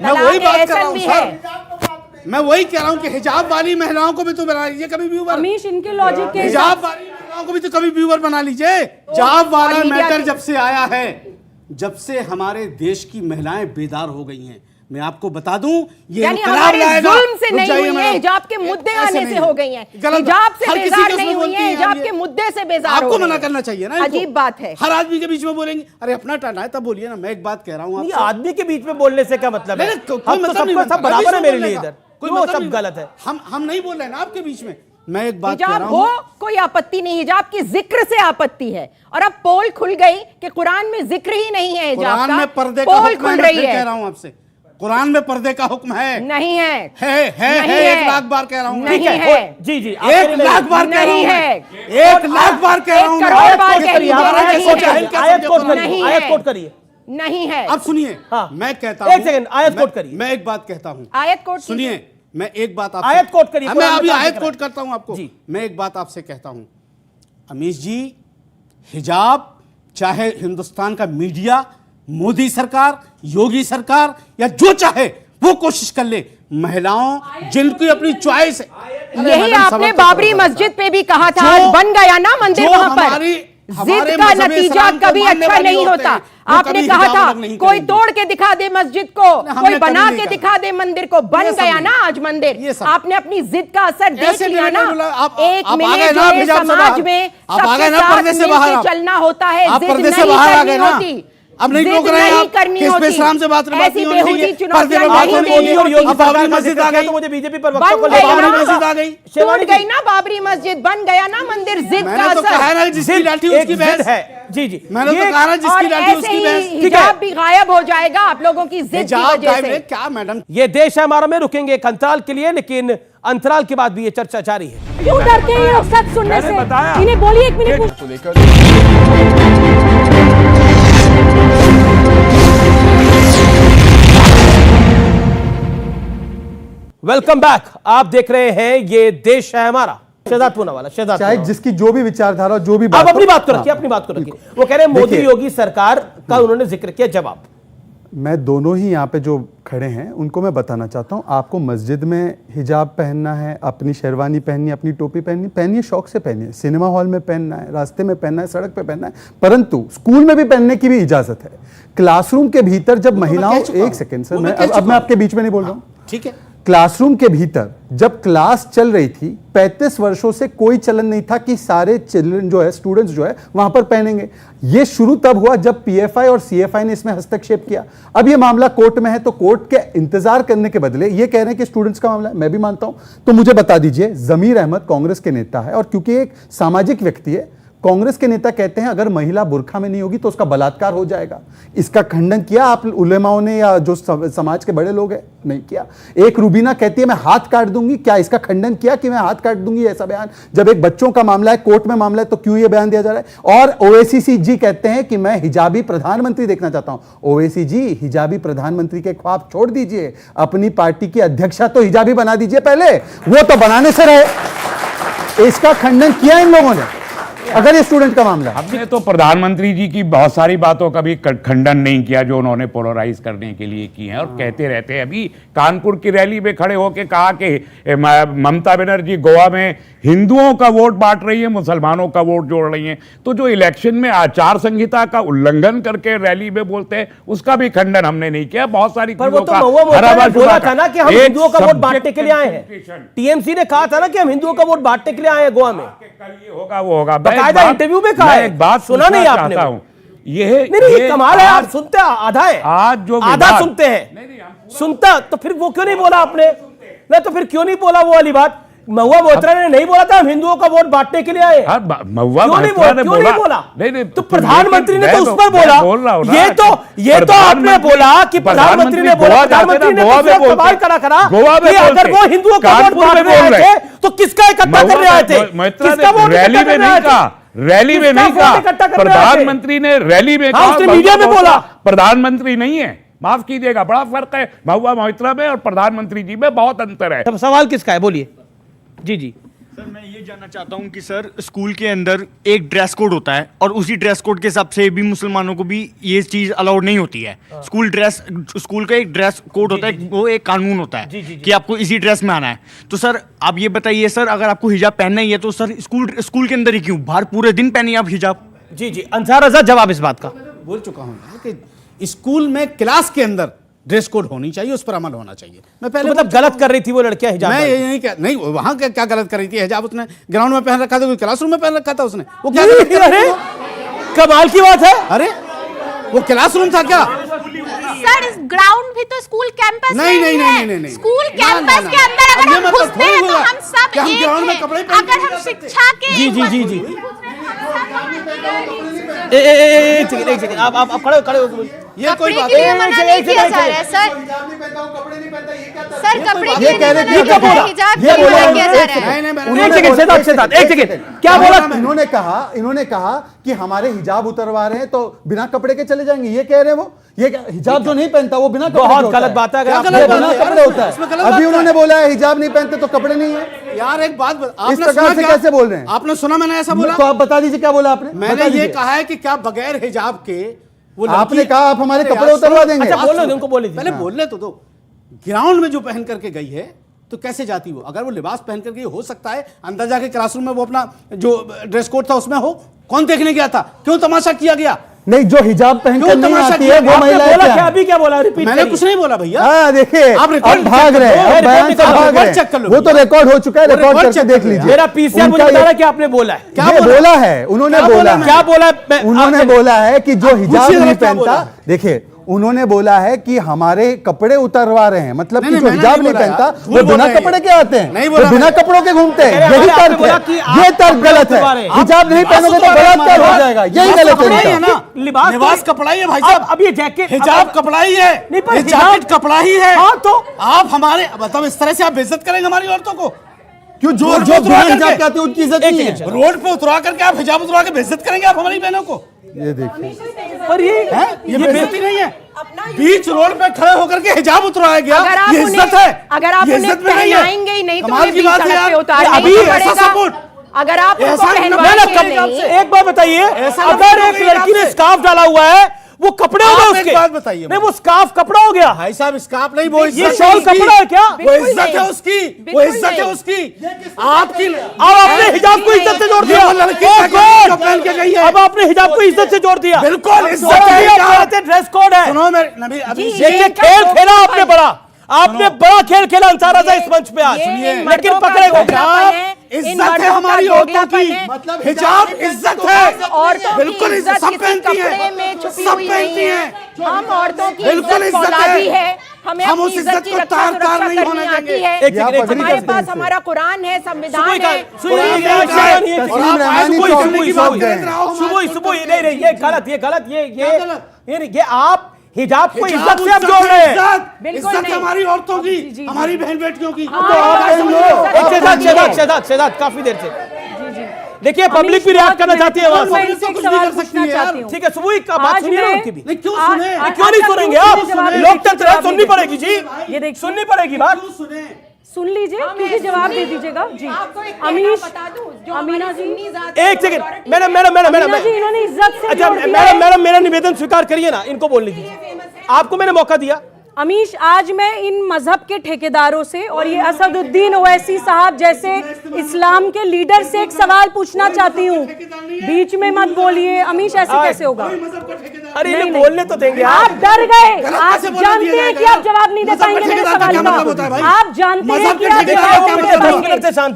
मैं वही बात कर रहा हूं सर, मैं वही कह रहा हूं कि हिजाब वाली महिलाओं को भी तो बना लीजिए कभी व्यूवर। अमीश, इनके लॉजिक के हिजाब वाली महिलाओं को भी तो कभी व्यूवर बना लीजिए। हिजाब वाला मैटर जब से आया है, जब से हमारे देश की महिलाएं बेदार हो गई हैं, मैं आपको बता दूं, ये इंकलाब लाएगा। जुल्म से नहीं हुई है, हिजाब के मुद्दे आने से हो गई हैं। हिजाब से बेजार नहीं हुई है, हिजाब के मुद्दे से बेजार। आपको मना करना चाहिए ना, अजीब बात है। हर आदमी के बीच में बोलेंगे, अरे अपना टर्न है तब बोलिए ना। मैं एक बात कह रहा हूँ, आदमी के बीच में बोलने से क्या मतलब है? सब बराबर है मेरे लिए, इधर कोई सब गलत है। हम नहीं बोल रहे हैं ना आपके बीच में। मैं एक बात कह रहा हूं, कोई आपत्ति नहीं, हिजाब की जिक्र से आपत्ति है। और अब पोल खुल गई कि कुरान में जिक्र ही नहीं है हिजाब का, कुरान में पर्दे का हुक्म खुल रही है। कह रहा हूं आपसे, कुरान में पर्दे का हुक्म है? नहीं है। है 1 लाख बार कह रहा हूं। नहीं है। जी 1 लाख बार कह रहा हूं। नहीं है। 1 लाख बार कह रहा हूं। 1 करोड़ बार कह रही हूं। आयत कोट करिए। नहीं है। अब सुनिए, मैं कहता हूं, एक सेकंड, आयत कोट करिए। मैं एक बात कहता हूं, आयत कोट सुनिए, मैं एक बात आपसे, आयत कोट करिए। मैं अभी आयत कोट करता हूं आपको। मैं एक बात आपसे कहता हूं, अमीश जी, हिजाब चाहे हिंदुस्तान का मीडिया, मोदी सरकार, योगी सरकार या जो चाहे वो कोशिश कर ले, महिलाओं जिनकी अपनी चॉइस है। यही आपने बाबरी मस्जिद पे भी कहा था, बन गया ना मंदिर वहां पर। जिद का नतीजा कभी अच्छा नहीं होता। आपने कहा था कोई तोड़ के दिखा दे मस्जिद को, कोई बना के दिखा दे मंदिर को, बन गया ना आज मंदिर। आपने अपनी जिद का असर देख लिया ना। एक मिले जुले समाज में सबके साथ मिलकर चलना होता है, जिद नहीं करनी होती। अब नहीं रोक रहे हैं आप, किस पे इस्लाम से बात करनी ऐसी बेहूदी चुनौतियां मस्जिद आ गई तो मुझे बीजेपी पर मस्जिद आ गई, टूट गई ना बाबरी मस्जिद, बन गया ना मंदिर। जिद का असर जिसकी लाठी उसकी बहस है। जी जी, मैंने तो कहा ना जिसकी डाली उसकी बहस। हिजाब भी गायब हो जाएगा आप लोगों की जिद की वजह से। क्या मैडम, ये देश है हमारा में रुकेंगे एक अंतराल के लिए, लेकिन अंतराल के बाद भी ये चर्चा जारी है। क्यों डरते हैं ये लोग सच सुनने से? इन्हें बोलिए, एक मिनट। वेलकम बैक, आप देख रहे हैं ये देश है हमारा। शहजाद पूनावाला, शहजाद चाहे जिसकी जो भी विचारधारा, जो भी आप अपनी बात को रखिए, अपनी बात को रखिए। वो कह रहे हैं मोदी योगी सरकार का उन्होंने जिक्र किया, जवाब। मैं दोनों ही यहाँ पे जो खड़े हैं उनको मैं बताना चाहता हूँ, आपको मस्जिद में हिजाब पहनना है, अपनी शेरवानी पहननी है, अपनी टोपी पहननी, पहनिए, शौक से पहनिए। सिनेमा हॉल में पहनना है, रास्ते में पहनना है, सड़क पे पहनना है, परंतु स्कूल में भी पहनने की भी इजाजत है। क्लासरूम के भीतर जब महिलाओं, एक सेकेंड सर, अब मैं आपके बीच में नहीं बोल रहा हूँ, ठीक है। क्लासरूम के भीतर जब क्लास चल रही थी 35 वर्षों से कोई चलन नहीं था कि सारे चिल्ड्रन जो है, स्टूडेंट्स जो है वहां पर पहनेंगे। ये शुरू तब हुआ जब पीएफआई और सीएफआई ने इसमें हस्तक्षेप किया। अब ये मामला कोर्ट में है, तो कोर्ट के इंतजार करने के बदले ये कह रहे हैं कि स्टूडेंट्स का मामला है। मैं भी मानता हूं, तो मुझे बता दीजिए, जमीर अहमद कांग्रेस के नेता है और क्योंकि एक सामाजिक व्यक्ति है, कांग्रेस के नेता कहते हैं अगर महिला बुर्खा में नहीं होगी तो उसका बलात्कार हो जाएगा। इसका खंडन किया आप उलेमाओं ने या जो समाज के बड़े लोग हैं? नहीं किया। एक रूबीना कहती है मैं हाथ काट दूंगी, क्या इसका खंडन किया कि मैं हाथ काट दूंगी? ऐसा बयान जब एक बच्चों का मामला है, कोर्ट में मामला है, तो क्यों ये बयान दिया जा रहा है? और ओवैसी जी कहते हैं कि मैं हिजाबी प्रधानमंत्री देखना चाहता हूं। ओवैसी जी, हिजाबी प्रधानमंत्री के ख्वाब छोड़ दीजिए, अपनी पार्टी की अध्यक्षा तो हिजाबी बना दीजिए पहले, वो तो बनाने से रहे। इसका खंडन किया इन लोगों ने अगर ये स्टूडेंट का मामला। हमने तो प्रधानमंत्री जी की बहुत सारी बातों का भी खंडन नहीं किया जो उन्होंने पोलराइज करने के लिए की हैं और कहते रहते हैं। अभी कानपुर की रैली में खड़े होकर कहा कि ममता बनर्जी गोवा में हिंदुओं का वोट बांट रही है, मुसलमानों का वोट जोड़ रही है। तो जो इलेक्शन में आचार संहिता का उल्लंघन करके रैली में बोलते हैं, उसका भी खंडन हमने नहीं किया। बहुत सारी चीजों का बोला था ना कि हम हिंदुओं का वोट बांटने के लिए आए हैं। टीएमसी ने कहा था ना कि हम हिंदुओं का वोट बांटने के लिए आए हैं गोवा में। कल ये होगा वो होगा, इंटरव्यू में कहा है। एक बात सुना नहीं आपने? ये कमाल है, आप सुनते आधा है, आज जो आधा सुनते हैं। सुनता तो फिर वो क्यों नहीं बोला आपने? नहीं तो फिर क्यों नहीं बोला वो वाली बात? महुआ मोहतरा ने नहीं बोला था हम हिंदुओं का वोट बांटने के लिए आए? महुआ मोहतरा ने बोला नहीं, तो प्रधानमंत्री ने तो उस पर बोला। ये तो आपने बोला कि प्रधानमंत्री ने बोला, प्रधानमंत्री ने सवाल करा कि अगर वो हिंदुओं का वोट बांटने आए थे तो किसका इकट्ठा करने आए थे? किसका वोट रैली में नहीं कहा, रैली में नहीं कहा, प्रधानमंत्री ने रैली में कहा, मीडिया में बोला। प्रधानमंत्री नहीं है, माफ कीजिएगा, बड़ा फर्क है महुआ मोहतरा में और प्रधानमंत्री जी में, बहुत अंतर है। सवाल किसका है, बोलिए। जी जी सर, मैं ये जानना चाहता हूँ कि सर स्कूल के अंदर एक ड्रेस कोड होता है और उसी ड्रेस कोड के हिसाब से भी मुसलमानों को भी ये चीज़ अलाउड नहीं होती है। स्कूल का एक ड्रेस कोड होता है, वो एक कानून होता है कि आपको इसी ड्रेस में आना है। तो सर आप ये बताइए सर, अगर आपको हिजाब पहनना ही है तो सर स्कूल के अंदर ही क्यों, बाहर पूरे दिन पहनिए आप हिजाब। जी जी, अंसार रज़ा जवाब इस बात का। बोल चुका हूँ कि स्कूल में क्लास के अंदर ड्रेस कोड होनी चाहिए, उस पर अमल होना चाहिए। मैं पहले मतलब गलत कर रही थी वो लड़कियां हिजाब? मैं ये नहीं, वहां क्या गलत कर रही थी? हिजाब उसने ग्राउंड में पहन रखा था, कोई क्लासरूम में पहन रखा था उसने, वो क्या कमाल की बात है। अरे वो क्लासरूम था क्या? सर ग्राउंड भी तो स्कूल कैंपस नहीं। स्कूल कैंपस के अंदर अगर हम घुसते हैं तो हम सब एक हैं। अगर हम शिक्षा के जी एक सेकंड आप खड़े हो। ये कोई बात नहीं किया जा रहा है सर। सर कपड़े के लिए हिजाब नहीं किया जा रहा है। एक सेकंड क्या बोला? इन्होंने कहा कि हमारे हिजाब उतरवा रहे हैं तो बिना कपड़े के चले जाएंगे, ये कह रहे हैं वो। ये हिजाब जो नहीं पहनता वो बिना कपड़े बहुत गलत बात है, बिना कपड़े होता है। अभी उन्होंने बोला है हिजाब नहीं पहनते तो कपड़े नहीं है। यार एक बात इस प्रकार से कैसे बोल रहे हैं? आपने सुना मैंने ऐसा बोला? तो आप बता दीजिए क्या बोला आपने? मैंने ये कहा है कि क्या बगैर हिजाब के आपने कहा आप हमारे कपड़े उतरवा देंगे? अच्छा बोलो, उनको बोले पहले बोलने तो दो। ग्राउंड में जो पहन करके गई है तो कैसे जाती वो? अगर वो लिबास पहन करके हो सकता है अंदर जाके क्लासरूम में वो अपना जो ड्रेस कोड था उसमें हो। कौन देखने गया था? क्यों तमाशा किया गया? नहीं, जो हिजाब पहनकर नहीं आती है वो महिला क्या? अभी क्या बोला? रिपीट। मैंने कुछ नहीं बोला भैया। हाँ देखिए, आप भाग रहे हैं, बयान से भाग रहे हैं। वो तो रिकॉर्ड हो चुका है, रिकॉर्ड करके देख लीजिए। मेरा पीसीआर मुझे बता रहा है कि आपने बोला है। क्या बोला है? उन्होंने बोला, क्या बोला? उन्होंने बोला है कि जो हिजाब नहीं पहनता, देखिए उन्होंने बोला है कि हमारे कपड़े उतरवा रहे हैं, मतलब कि जो हिजाब नहीं पहनता वो बिना कपड़े के आते हैं, वो बिना कपड़ों के घूमते हैं। यही तर्क है, ये तर्क गलत है। हिजाब नहीं पहनोगे तो बलात्कार हो जाएगा, यही गलत है। लिबास कपड़ा ही है भाई साहब। अब ये जैकेट हिजाब कपड़ा ही है, जैकेट कपड़ा ही है। हाँ तो आप हमारे मतलब इस तरह से आप बेइज्जत करेंगे हमारी औरतों को? क्यों? जो बिना हिजाब के आते हैं उनकी इज्जत नहीं है। रोड पे उतरा करके आप हिजाब उतरा के बेइज्जत करेंगे आप हमारी बहनों को? ये देखिए, पर ये बेइज्जती नहीं है। बीच रोड पे खड़े होकर के हिजाब उतराया गया, ये इज्जत है। अगर आप उन्हें पहनाएंगे ही नहीं तो कमाल की बात है यार। अभी ऐसा सपोर्ट अगर आप उनको पहनवाएंगे नहीं। एक बात बताइए, अगर एक लड़की ने स्कार्फ डाला हुआ है वो कपड़े हो गए उसके? एक बात बताइए, नहीं वो स्कार्फ कपड़ा हो गया भाई साहब। स्कार्फ नहीं, वो ये शॉल कपड़ा है क्या? वो इज्जत है उसकी, वो इज्जत है उसकी। आपकी अब आपने हिजाब को इज्जत से जोड़ दिया। पहन के गई है, अब आपने हिजाब को इज्जत से जोड़ दिया। बिल्कुल इज्जत है। ड्रेस कोड है। सुनो मेरे अभी ये खेल खेला आपने बड़ा, आपने बड़ा खेल खेला अंसार रजा इस मंच पे आज, लेकिन पकड़े गए। इज्जत है हमारी औरतों की, मतलब हिजाब इज्जत है। और बिल्कुल इज्जत सब पहनती है, सब पहनती है। हम औरतों की बिल्कुल इज्जत फौलादी है, हमें हम अपनी उस इज्जत की को रक्षा तार सुरक्षा नहीं होने करनी आती देंगे। है। हमारे पास हमारा कुरान है, संविधान है। सुबह ये गलत, ये आप हिजाब को इज्जत से आप जोड़ रहे हैं। इज्जत हमारी औरतों की, हमारी बहन बेटियों की। शहजाद काफी देर से देखिए पब्लिक भी रिएक्ट करना चाहती है। ठीक है, सुबह का बात सुनिए ना उनकी भी। क्यों सुने? क्यों नहीं सुनेंगे आप? लोकतंत्र है, सुननी पड़ेगी जी, ये देखिए सुननी पड़ेगी बात। सुन लीजिए, क्योंकि जवाब दे दीजिएगा जी। अमीश, अमीना जी एक सेकंड, मैडम जी इन्होंने इज्जत से अच्छा मैडम मेरा निवेदन स्वीकार करिए ना, इनको बोलने दीजिए। आपको मैंने मौका दिया। अमीश, आज मैं इन मजहब के ठेकेदारों से और ये असदुद्दीन ओवैसी साहब जैसे इस्लाम के लीडर से एक सवाल पूछना चाहती हूँ। बीच में मत बोलिए अमीश, ऐसे कैसे होगा? अरे इन्हें बोलने तो देंगे। आप डर गए, आप जानते हैं कि आप जवाब नहीं दे पाएंगे मेरे सवाल का। आप जानते हैं कि आप जवाब नहीं दे पाएंगे।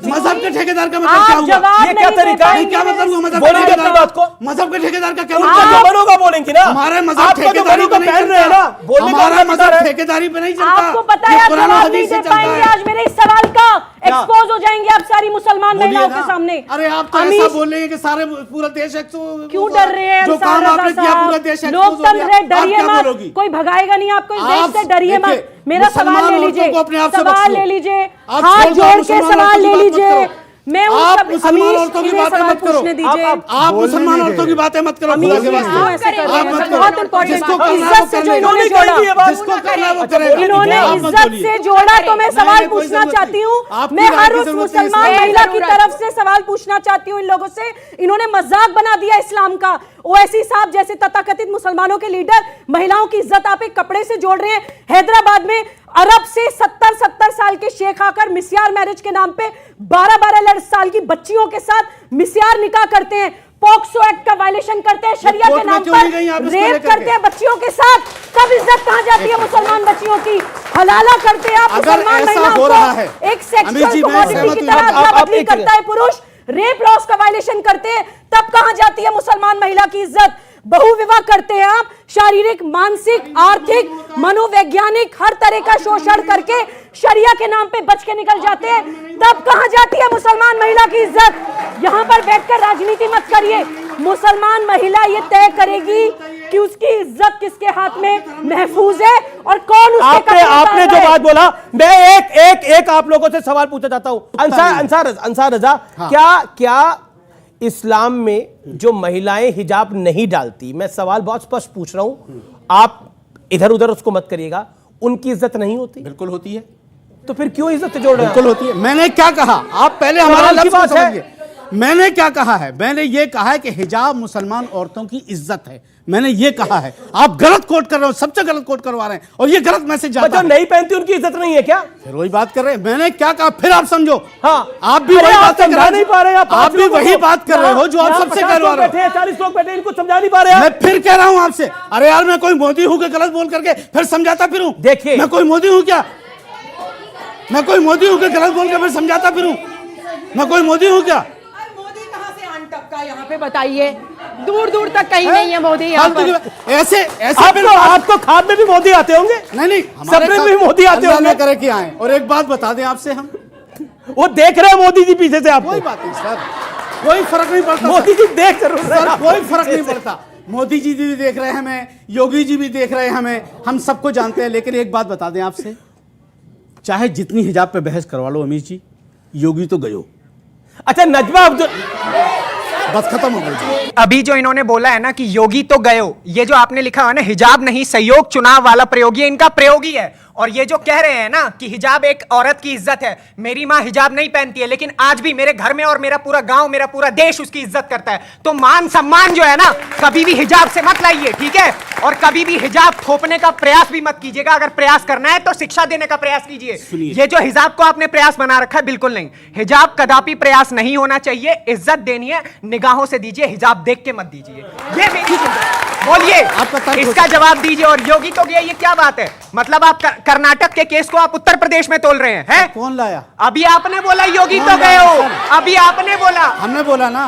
मजहब के ठेकेदार का आप मतलब क्या जवाब ये क्या नहीं दे तरीका है? पाएंगे। क्या मतलब हुआ? बोलेंगे अपनी बात को। मजहब के ठेकेदार का क्या जो मतलब? बनोगा बोलेंगे ना। हमारे मजहब आप तो ठेकेदारी पे नहीं पहन रहे हैं ना, बोलने का हमारा अधिकार मजहब है। ठेकेदारी पे नहीं चलता। आपको पता है आप जवाब नहीं दे पाएंगे आज मेरे इस सवाल का। एक्सपोज हो जाएंगे आप सारी मुसलमान महिलाओं के सामने। अरे आप तो ऐसा बोल रहे हैं कि सारे पूरा देश क्यों डर रहे हैं? जो काम आपने किया पूरा देश लोकतंत्र है, डरिए मत, कोई भगाएगा नहीं आपको इस देश से, डरिए मत। मेरा सवाल ले लीजिए, सवाल ले लीजिए, हाथ जोड़ के सवाल ले लीजिए। मैं आप मुसलमान औरतों की बातें मत करो। आप मुसलमान औरतों की बातें मत करो। बहुत इम्पोर्टेंट, इज्जत से जो इन्होंने जोड़ा, इन्होंने इज्जत से जोड़ा, तो मैं सवाल पूछना चाहती हूँ। मैं हर उस मुसलमान महिला की तरफ से सवाल पूछना चाहती हूँ इन लोगों से। इन्होंने मजाक बना दिया इस्लाम का। ओवैसी साहब जैसे तथाकथित मुसलमानों के लीडर महिलाओं की इज्जत आप एक कपड़े से जोड़ रहे हैं। हैदराबाद में अरब से 70 साल के शेख आकर मिस्यार मैरिज के नाम पे 12 साल की बच्चियों के साथ मिस्यार निकाह करते हैं, पॉक्सो एक्ट का वायलेशन करते हैं, शरिया के नाम पर रेप करते हैं बच्चियों के साथ। तब इज्जत कहां जाती है मुसलमान बच्चियों की? हलाला करते हैं आप मुसलमान महिलाओं को, एक सेक्सुअल कमोडिटी की तरह अदला बदली करता है पुरुष, रेप लॉस का वायलेशन करते हैं, तब कहां जाती है मुसलमान महिला की इज्जत? बहुविवाह करते हैं आप, शारीरिक, मानसिक, आर्थिक, मनोवैज्ञानिक हर तरह का शोषण करके शरिया के नाम पे बच के निकल जाते हैं, तब कहां जाती है मुसलमान महिला की इज्जत? यहां पर बैठकर राजनीति मत करिए। मुसलमान महिला ये तय करेगी कि उसकी इज्जत किसके हाथ में महफूज है और कौन उसके आपने जो बात बोला, मैं एक आप लोगों से सवाल पूछना चाहता हूं। अंसार रजा, क्या इस्लाम में जो महिलाएं हिजाब नहीं डालती, मैं सवाल बहुत स्पष्ट पूछ रहा हूं, आप इधर उधर उसको मत करिएगा, उनकी इज्जत नहीं होती? बिल्कुल होती है। तो फिर क्यों इज्जत जोड़ रहे हैं? बिल्कुल होती है। मैंने क्या कहा, आप पहले हमारा लफ्ज़ को समझिए। मैंने क्या कहा है? मैंने ये कहा है कि हिजाब मुसलमान औरतों की इज्जत है। मैंने ये कहा है। आप गलत कोट कर रहे हो, सबसे गलत कोट करवा रहे हैं और ये गलत मैसेज जाता है। जो नहीं पहनती उनकी इज्जत नहीं है क्या? फिर वही बात कर रहे हैं। मैंने क्या कहा, फिर आप समझो। हाँ, आप भी वही बात कर नहीं पा रहे हैं। आप भी वही बात कर रहे हो जो आप सबसे करवा रहे हो। 40 लोग बैठे, इनको समझा नहीं पा रहे हैं। मैं फिर कह रहा हूं आपसे, अरे यार मैं कोई मोदी हूं कि गलत बोल करके फिर समझाता फिरूं? देखिए, मैं कोई मोदी हूं क्या? मैं कोई मोदी हूं कि गलत बोल के फिर समझाता फिरूं? मैं कोई मोदी हूं क्या? मोदी कहां से आन टपका यहाँ पे बताइए? दूर दूर तक कहीं नहीं है मोदी यहाँ पर। ऐसे ऐसे आपको खाब में भी मोदी आते होंगे? नहीं, सपने में भी मोदी आते होंगे। अल्लाह न करे कि आए। और एक बात बता दें आपसे, हम वो देख रहे हैं मोदी जी पीछे से आपको। कोई बात नहीं सर, कोई फर्क नहीं पड़ता। मोदी जी देख जरूर रहे हैं, कोई फर्क नहीं पड़ता। मोदी जी भी देख रहे हैं हमें, योगी जी भी देख रहे हैं हमें, हम सबको जानते हैं। लेकिन एक बात बता दें आपसे, चाहे जितनी हिजाब पे बहस करवा लो अमीर जी, योगी तो गयो। अच्छा नजमा अब्दुल, बस खत्म हो गई। अभी जो इन्होंने बोला है ना कि योगी तो गयो, ये जो आपने लिखा है ना हिजाब नहीं सहयोग चुनाव वाला प्रयोग, ये इनका प्रयोग ही है। और ये जो कह रहे हैं ना कि हिजाब एक औरत की इज्जत है, मेरी माँ हिजाब नहीं पहनती है लेकिन आज भी मेरे घर में और मेरा पूरा गांव, मेरा पूरा देश उसकी इज्जत करता है। तो मान सम्मान जो है ना, कभी भी हिजाब से मत लाइए, ठीक है? और कभी भी हिजाब थोपने का प्रयास भी मत कीजिएगा। अगर प्रयास करना है तो शिक्षा देने का प्रयास कीजिए। ये जो हिजाब को आपने प्रयास बना रखा है, बिल्कुल नहीं। हिजाब कदापि प्रयास नहीं होना चाहिए। इज्जत देनी है, निगाहों से दीजिए, हिजाब देख के मत दीजिए। ये मेरी बोलिए, इसका जवाब दीजिए। और योगी तो गया, ये क्या बात है? मतलब आप कर्नाटक के केस को आप उत्तर प्रदेश में तोल रहे हैं? कौन लाया? अभी आपने बोला योगी तो गए हो, अभी आपने बोला, हमने बोला ना।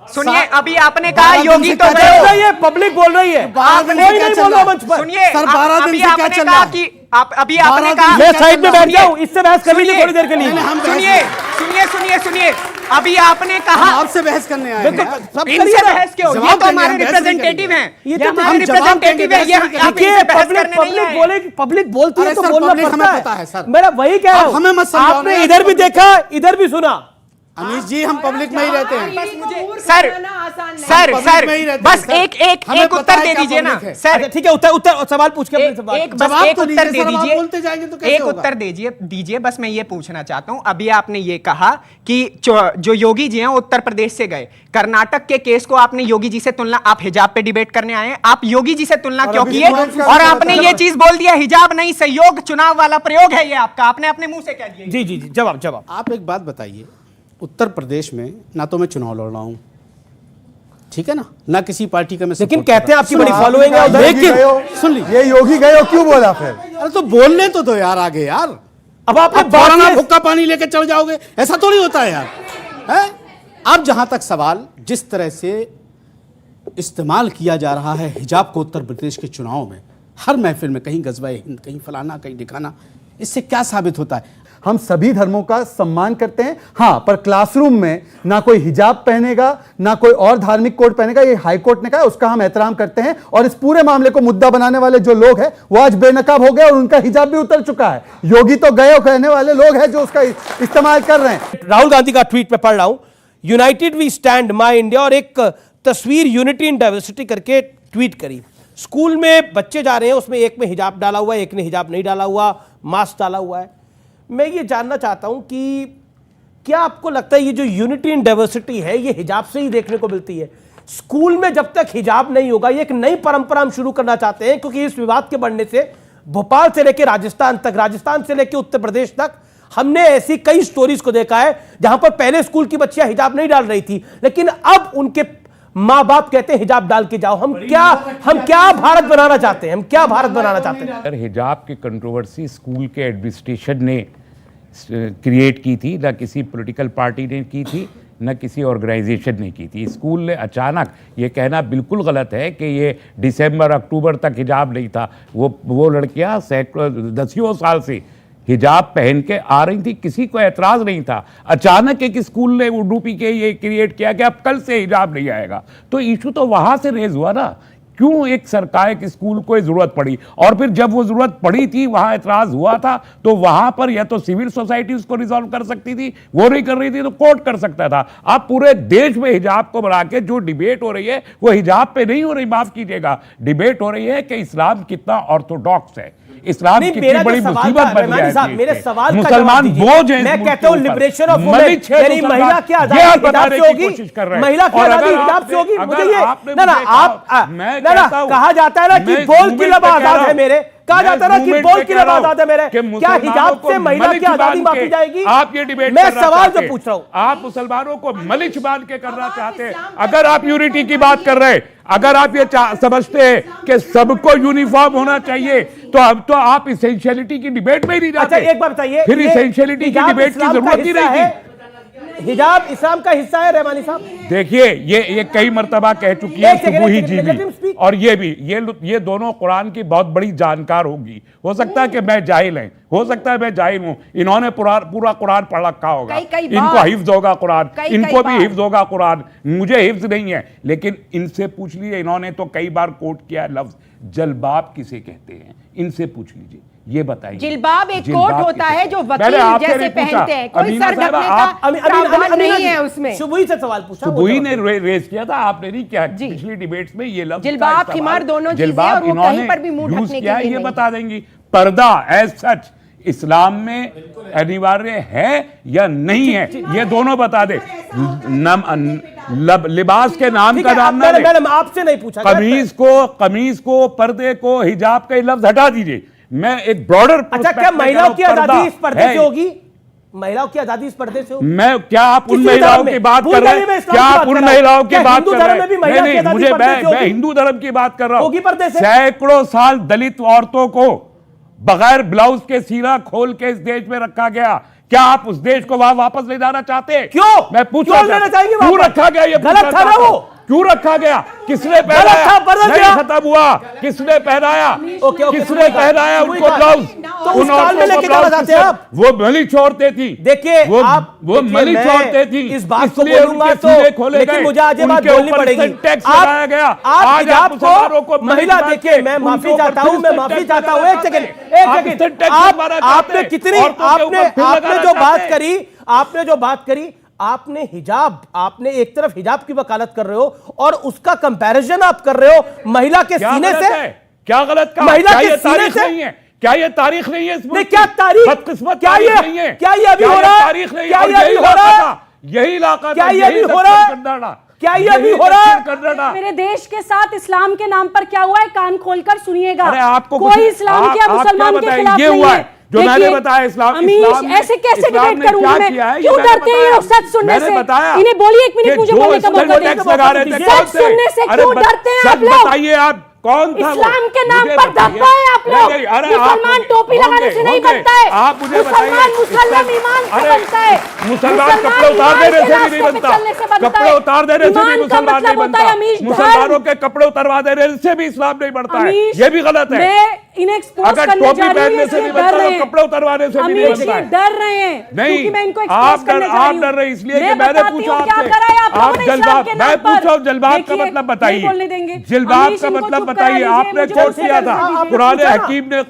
सुनिए, अभी आपने कहा योगी तो गए हो, ये पब्लिक बोल रही है, आपने नहीं बोला मंच पर। सुनिए, अभी आपने कहा कि अभी आपने कहा, मैं साइड में बैठ जाऊं, इससे बहस कर लीजिए थोड़ी देर के लिए। सुनिए सुनिए सुनिए सुनिए, अभी आपने कहा आपसे बहस करने आए हैं। इनसे बहस क्यों? ये तो हमारे रिप्रेजेंटेटिव हैं, ये तो हमारे रिप्रेजेंटेटिव हैं। ये आप इनसे बहस करने नहीं आए। पब्लिक बोलती है तो सर, बोलना पब्लिक हमें पता है पड़ता सर। है। मेरा वही कह रहा हूं, हमें मत समझाओ आपने ना। इधर भी देखा, इधर भी सुना। अमीश जी, हम पब्लिक में ही रहते हैं। सर सर सर बस एक उत्तर दे दीजिए ना सर। ठीक है, उत्तर सवाल पूछ के एक उत्तर दे दीजिए, एक उत्तर दीजिए। बस मैं ये पूछना चाहता हूं, अभी आपने ये कहा कि जो योगी जी हैं उत्तर प्रदेश से गए, कर्नाटक के केस को आपने योगी जी से तुलना, आप हिजाब पे डिबेट करने आए हैं, आप योगी जी से तुलना क्यों किए? और आपने ये चीज बोल दिया हिजाब नहीं सहयोग चुनाव वाला प्रयोग है ये आपका, आपने अपने मुंह से कह दिया। जी जी जी, जवाब। आप एक बात बताइए, उत्तर प्रदेश में ना तो मैं चुनाव लड़ रहा हूं, ठीक है ना किसी पार्टी का मैं, लेकिन कहते हैं आपकी बड़ी फॉलोइंग है। लेकिन सुन लीजिए, ये योगी गए हो क्यों बोला फिर? अरे तो बोलने तो दो यार आगे यार। अब आपने भुक्का पानी लेके चढ़ जाओगे, ऐसा थोड़ी होता है यार, है? अब जहां तक सवाल जिस तरह से इस्तेमाल किया जा रहा है हिजाब को उत्तर प्रदेश के चुनाव में, हर महफिल में कहीं गजवाए हिंद, कहीं फलाना, कहीं दिखाना, इससे क्या साबित होता है? हम सभी धर्मों का सम्मान करते हैं, हाँ, पर क्लासरूम में ना कोई हिजाब पहनेगा, ना कोई और धार्मिक कोड पहनेगा, ये हाई कोर्ट ने कहा, उसका हम एहतराम करते हैं। और इस पूरे मामले को मुद्दा बनाने वाले जो लोग हैं वो आज बेनकाब हो गए और उनका हिजाब भी उतर चुका है। योगी तो गए कहने वाले लोग हैं जो उसका इस्तेमाल कर रहे हैं। राहुल गांधी का ट्वीट पे पढ़ रहा हूं, united we stand my India, और एक तस्वीर यूनिटी इन डाइवर्सिटी करके ट्वीट करी। स्कूल में बच्चे जा रहे हैं, उसमें एक में हिजाब डाला हुआ है, एक ने हिजाब नहीं डाला हुआ, मास्क डाला हुआ है। मैं ये जानना चाहता हूं कि क्या आपको लगता है ये जो यूनिटी इन डाइवर्सिटी है ये हिजाब से ही देखने को मिलती है? स्कूल में जब तक हिजाब नहीं होगा, ये एक नई परंपरा हम शुरू करना चाहते हैं, क्योंकि इस विवाद के बढ़ने से भोपाल से लेकर राजस्थान तक, राजस्थान से लेकर उत्तर प्रदेश तक हमने ऐसी कई स्टोरीज को देखा है जहां पर पहले स्कूल की बच्चियां हिजाब नहीं डाल रही थी, लेकिन अब उनके माँ बाप कहते हैं हिजाब डाल के जाओ। हम क्या भारत बनाना चाहते हैं? हम क्या भारत बनाना चाहते हैं? हिजाब की कंट्रोवर्सी स्कूल के एडमिनिस्ट्रेशन ने क्रिएट की थी, ना किसी पॉलिटिकल पार्टी ने की थी, न किसी ऑर्गेनाइजेशन ने की थी। स्कूल ने अचानक, ये कहना बिल्कुल गलत है कि ये दिसंबर अक्टूबर तक हिजाब नहीं था। वो लड़कियां दसियों साल से हिजाब पहन के आ रही थी, किसी को एतराज नहीं था। अचानक एक स्कूल ने उर्दू के ये क्रिएट किया कि अब कल से हिजाब नहीं आएगा, तो इशू तो वहां से रेज हुआ ना, क्यों एक सरकारी के स्कूल को जरूरत पड़ी। और फिर जब वो जरूरत पड़ी थी, वहां एतराज हुआ था, तो वहां पर या तो सिविल सोसाइटी उसको रिजॉल्व कर सकती थी, वो नहीं कर रही थी तो कोर्ट कर सकता था। अब पूरे देश में हिजाब को बढ़ा के जो डिबेट हो रही है वो हिजाब पे नहीं हो रही, माफ कीजिएगा, डिबेट हो रही है कि इस्लाम कितना ऑर्थोडॉक्स है, इस्लाम कितनी बड़ी मुसीबत बन गया है। मेरे सवाल मुसलमान बोझ है। मैं कहता हूं लिबरेशन ऑफ वुमेन, यानी महिला की आजादी हिजाब से होगी, महिला की आजादी हिजाब से होगी। मुझे ये कहा जाता है ना कि बोल की लब आजाद है मेरे, कहा जाता है ना कि बोल की लब आजाद है मेरे, क्या हिजाब से महिला की आजादी मापी जाएगी? आप ये डिबेट, मैं सवाल जो पूछ रहा हूं, आप मुसलमानों को मलिच मान के करना चाहते हैं। अगर आप यूनिटी की बात कर रहे हैं, अगर आप ये समझते हैं कि सबको यूनिफॉर्म होना चाहिए, तो अब तो आप इसेंशियलिटी की डिबेट में ही नहीं जाते। अच्छा एक बात बताइए, फिर इसेंशियलिटी की डिबेट की जरूरत ही नहीं थी। हिजाब इस्लाम का हिस्सा है रहमानी साहब? देखिए ये कई मर्तबा कह चुकी है सुबुही जी भी, और ये भी, ये दोनों कुरान की बहुत बड़ी जानकार होगी। हो सकता है कि मैं जाहिल है, हो सकता है मैं जाहिल हूं, इन्होंने पूरा कुरान पढ़ रखा होगा, इनको हिफ्ज होगा कुरान, इनको भी हिफ्ज होगा कुरान, मुझे हिफ्ज नहीं है। लेकिन इनसे पूछ लीजिए, इन्होंने तो कई बार कोट किया लफ्ज जलबाब किसे कहते हैं, इनसे पूछ लीजिए, ये बताइए। जिलबाब एक कोट होता है जो वकील जैसे पहनते हैं, कोई सर ढकने का प्रावधान नहीं है उसमें। सुबुही से सवाल पूछा, सुबुही ने रेज किया था, आपने नहीं किया। पिछली डिबेट्स में ये लफ्ज जिलबाब खिमार दोनों चीजें, और वो कहीं पर भी मुंह ढकने के लिए ये बता देंगी। पर्दा एज सच इस्लाम में अनिवार्य है या नहीं है, ये दोनों बता दे। लिबास के नाम का नाम ना, मैडम आपसे नहीं पूछा। कमीज को, पर्दे को, हिजाब का लफ्ज हटा दीजिए। मैं एक ब्रॉडर, अच्छा क्या महिलाओं की आजादी इस पर्दे से होगी? महिलाओं की आजादी इस पर्दे से होगी? मैं क्या आप उन महिलाओं की बात कर रहे हैं? क्या आप उन महिलाओं की बात कर रहे हैं? नहीं, मुझे मैं हिंदू धर्म की बात कर रहा हूं। सैकड़ों साल दलित औरतों को बगैर ब्लाउज के सीना खोल के इस देश में रखा गया। क्या आप उस देश को वहां वापस ले जाना चाहते हैं? क्यों? मैं पूछ रहा हूं, क्यों रखा गया? ये गलत था ना वो? क्यों रखा गया? किसने पहनाया? नहीं खत्म हुआ। किसने पहनाया? किसने पहनाया उनको ब्लाउज? उस काल में लेके जाना चाहते हैं आप? वो मली छोड़ते थी। देखिए वो मली छोड़ते थी, इस बात को बोलूंगा तो, लेकिन मुझे आज ये बात बोलनी पड़ेगी। टैक्स लगाया गया। आज आपको महिला, देखिए मैं माफी चाहता हूं, एक सेकंड, आपने कितनी, आपने जो बात करी, आपने हिजाब, आपने एक तरफ हिजाब की वकालत कर रहे हो और उसका कंपैरिजन आप कर रहे हो महिला के सीने से। क्या गलत कहा? महिला के सीने से नहीं है? क्या ये तारीख नहीं है? नहीं, क्या तारीख? बदकिस्मत क्या ये नहीं है? क्या ये अभी हो रहा है? तारीख नहीं, क्या ये अभी हो रहा है? यही इलाका, क्या ये अभी हो रहा है? क्या ये अभी हो रहा है? मेरे देश के साथ इस्लाम के नाम पर क्या हुआ है, कान खोलकर सुनिएगा। अरे आपको कोई इस्लाम के मुसलमान के खिलाफ नहीं है। जो मैंने बताया इस्लाम, ऐसे कैसे डिबेट करूंगा मैं? क्यों डरते हैं ये लोग सच सुनने से? इन्हें बोलिए, एक मिनट मुझे बोलने का मौका दीजिए। सच सुनने से क्यों डरते हैं आप लोग? बताइए आप कौन था? इस्लाम के नाम पर धब्बा है आप लोग। मुसलमान टोपी लगाने से नहीं बनता है। आप मुझे मुसलमान ईमान से बनता है। मुसलमान कपड़े उतार देने से भी नहीं बनता। कपड़े उतार देने से भी मुसलमान नहीं बनता। मुसलमानों के कपड़े उतरवा देने से भी इस्लाम नहीं बढ़ता है। ये भी गलत है। अगर टोपी पहनने से भी बनता है, कपड़े उतरवाने से भी नहीं बनता है। डर रहे हैं नहीं, आप डर रहे इसलिए कि मैंने पूछा आपसे। आप जलबाब, मैं पूछा जलबाब का मतलब बताइए। जलबाब का मतलब बताइए। आपने कोट किया था, कुरान हकीम ने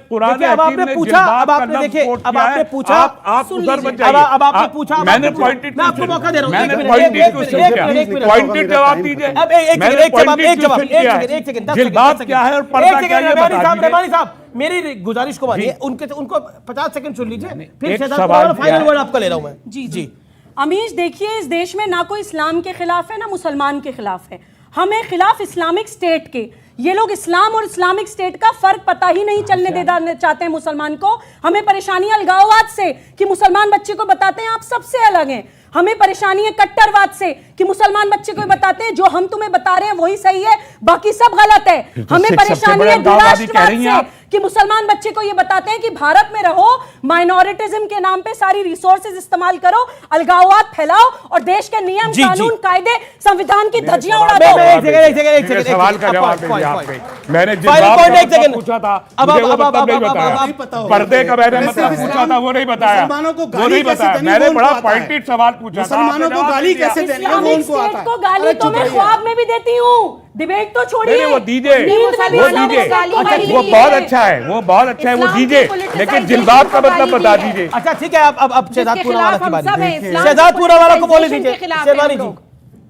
पूछा, अब आपने देखिए, अब आपने पूछा, आप उधर मत जाइए। अब आपने पूछा, मैंने पॉइंटेड, मैं आपको मौका दे रहा हूं, मैंने पॉइंटेड जवाब दीजिए। अब एक सेकंड, जलबाब क्या है और पर्दा क्या है? रहमानी साहब मेरी गुजारिश को मानिए, उनको 50 सेकंड सुन लीजिए, फिर फाइनल वर्ड आपका ले रहा हूं मैं। जी अमीश, देखिए इस देश में ना कोई इस्लाम के खिलाफ है ना मुसलमान के खिलाफ है, हमें खिलाफ इस्लामिक स्टेट के। ये लोग इस्लाम और इस्लामिक स्टेट का फर्क पता ही नहीं चलने देना चाहते हैं मुसलमान को। हमें परेशानी अलगाववाद से कि मुसलमान बच्चे को बताते हैं आप सबसे अलग हैं। हमें परेशानी है कट्टरवाद से कि मुसलमान बच्चे को बताते हैं जो हम तुम्हें बता रहे हैं वही सही है, बाकी सब गलत है। हमें परेशानी है राष्ट्रवाद से कि मुसलमान बच्चे को ये बताते हैं कि भारत में रहो, माइनॉरिटिज्म के नाम पे सारी रिसोर्सेज इस्तेमाल करो, अलगाववाद फैलाओ और देश के नियम कानून कायदे संविधान की धज्जियां उड़ा दो। सवाल का जवाब दीजिए आपने। मैंने पूछा था, पर्दे का मैंने मतलब पूछा था, वो नहीं बताया, वो नहीं बताया। मैंने बड़ा पॉइंटेड सवाल पूछा था। मुसलमानों को गाली कैसे देनी है वो उनको आता है। को गाली तो मैं ख्वाब में भी देती हूँ, डिबेट तो छोड़िए, वो दीजिए, वो बहुत अच्छा है, वो बहुत अच्छा है, वो दीजिए, लेकिन जिलबाब का मतलब बता दीजिए। अच्छा ठीक है, अब शहजाद पूनावाला की बात, शहजाद पूनावाला को बोले दीजिए। शेरवानी जी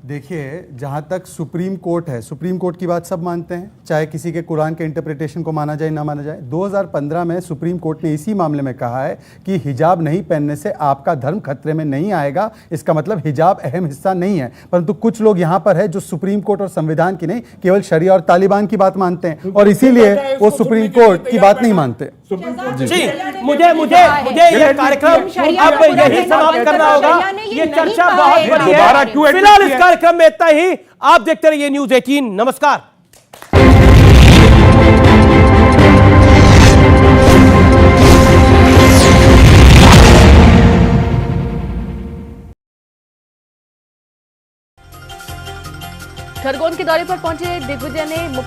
देखिए, जहाँ तक सुप्रीम कोर्ट है, सुप्रीम कोर्ट की बात सब मानते हैं, चाहे किसी के कुरान के इंटरप्रिटेशन को माना जाए ना माना जाए। 2015 में सुप्रीम कोर्ट ने इसी मामले में कहा है कि हिजाब नहीं पहनने से आपका धर्म खतरे में नहीं आएगा। इसका मतलब हिजाब अहम हिस्सा नहीं है। परंतु कुछ लोग यहाँ पर है जो सुप्रीम कोर्ट और संविधान की नहीं, केवल शरिया और तालिबान की बात मानते हैं और इसीलिए वो सुप्रीम कोर्ट की बात नहीं मानते। जी, मुझे ये कार्यक्रम अब यही समाप्त करना होगा। ये चर्चा बहुत बड़ी है। फिलहाल इस कार्यक्रम में इतना ही। आप देखते रहिए न्यूज़ 18। नमस्कार। खरगोन के दौरे पर पहुंचे दिग्विजय ने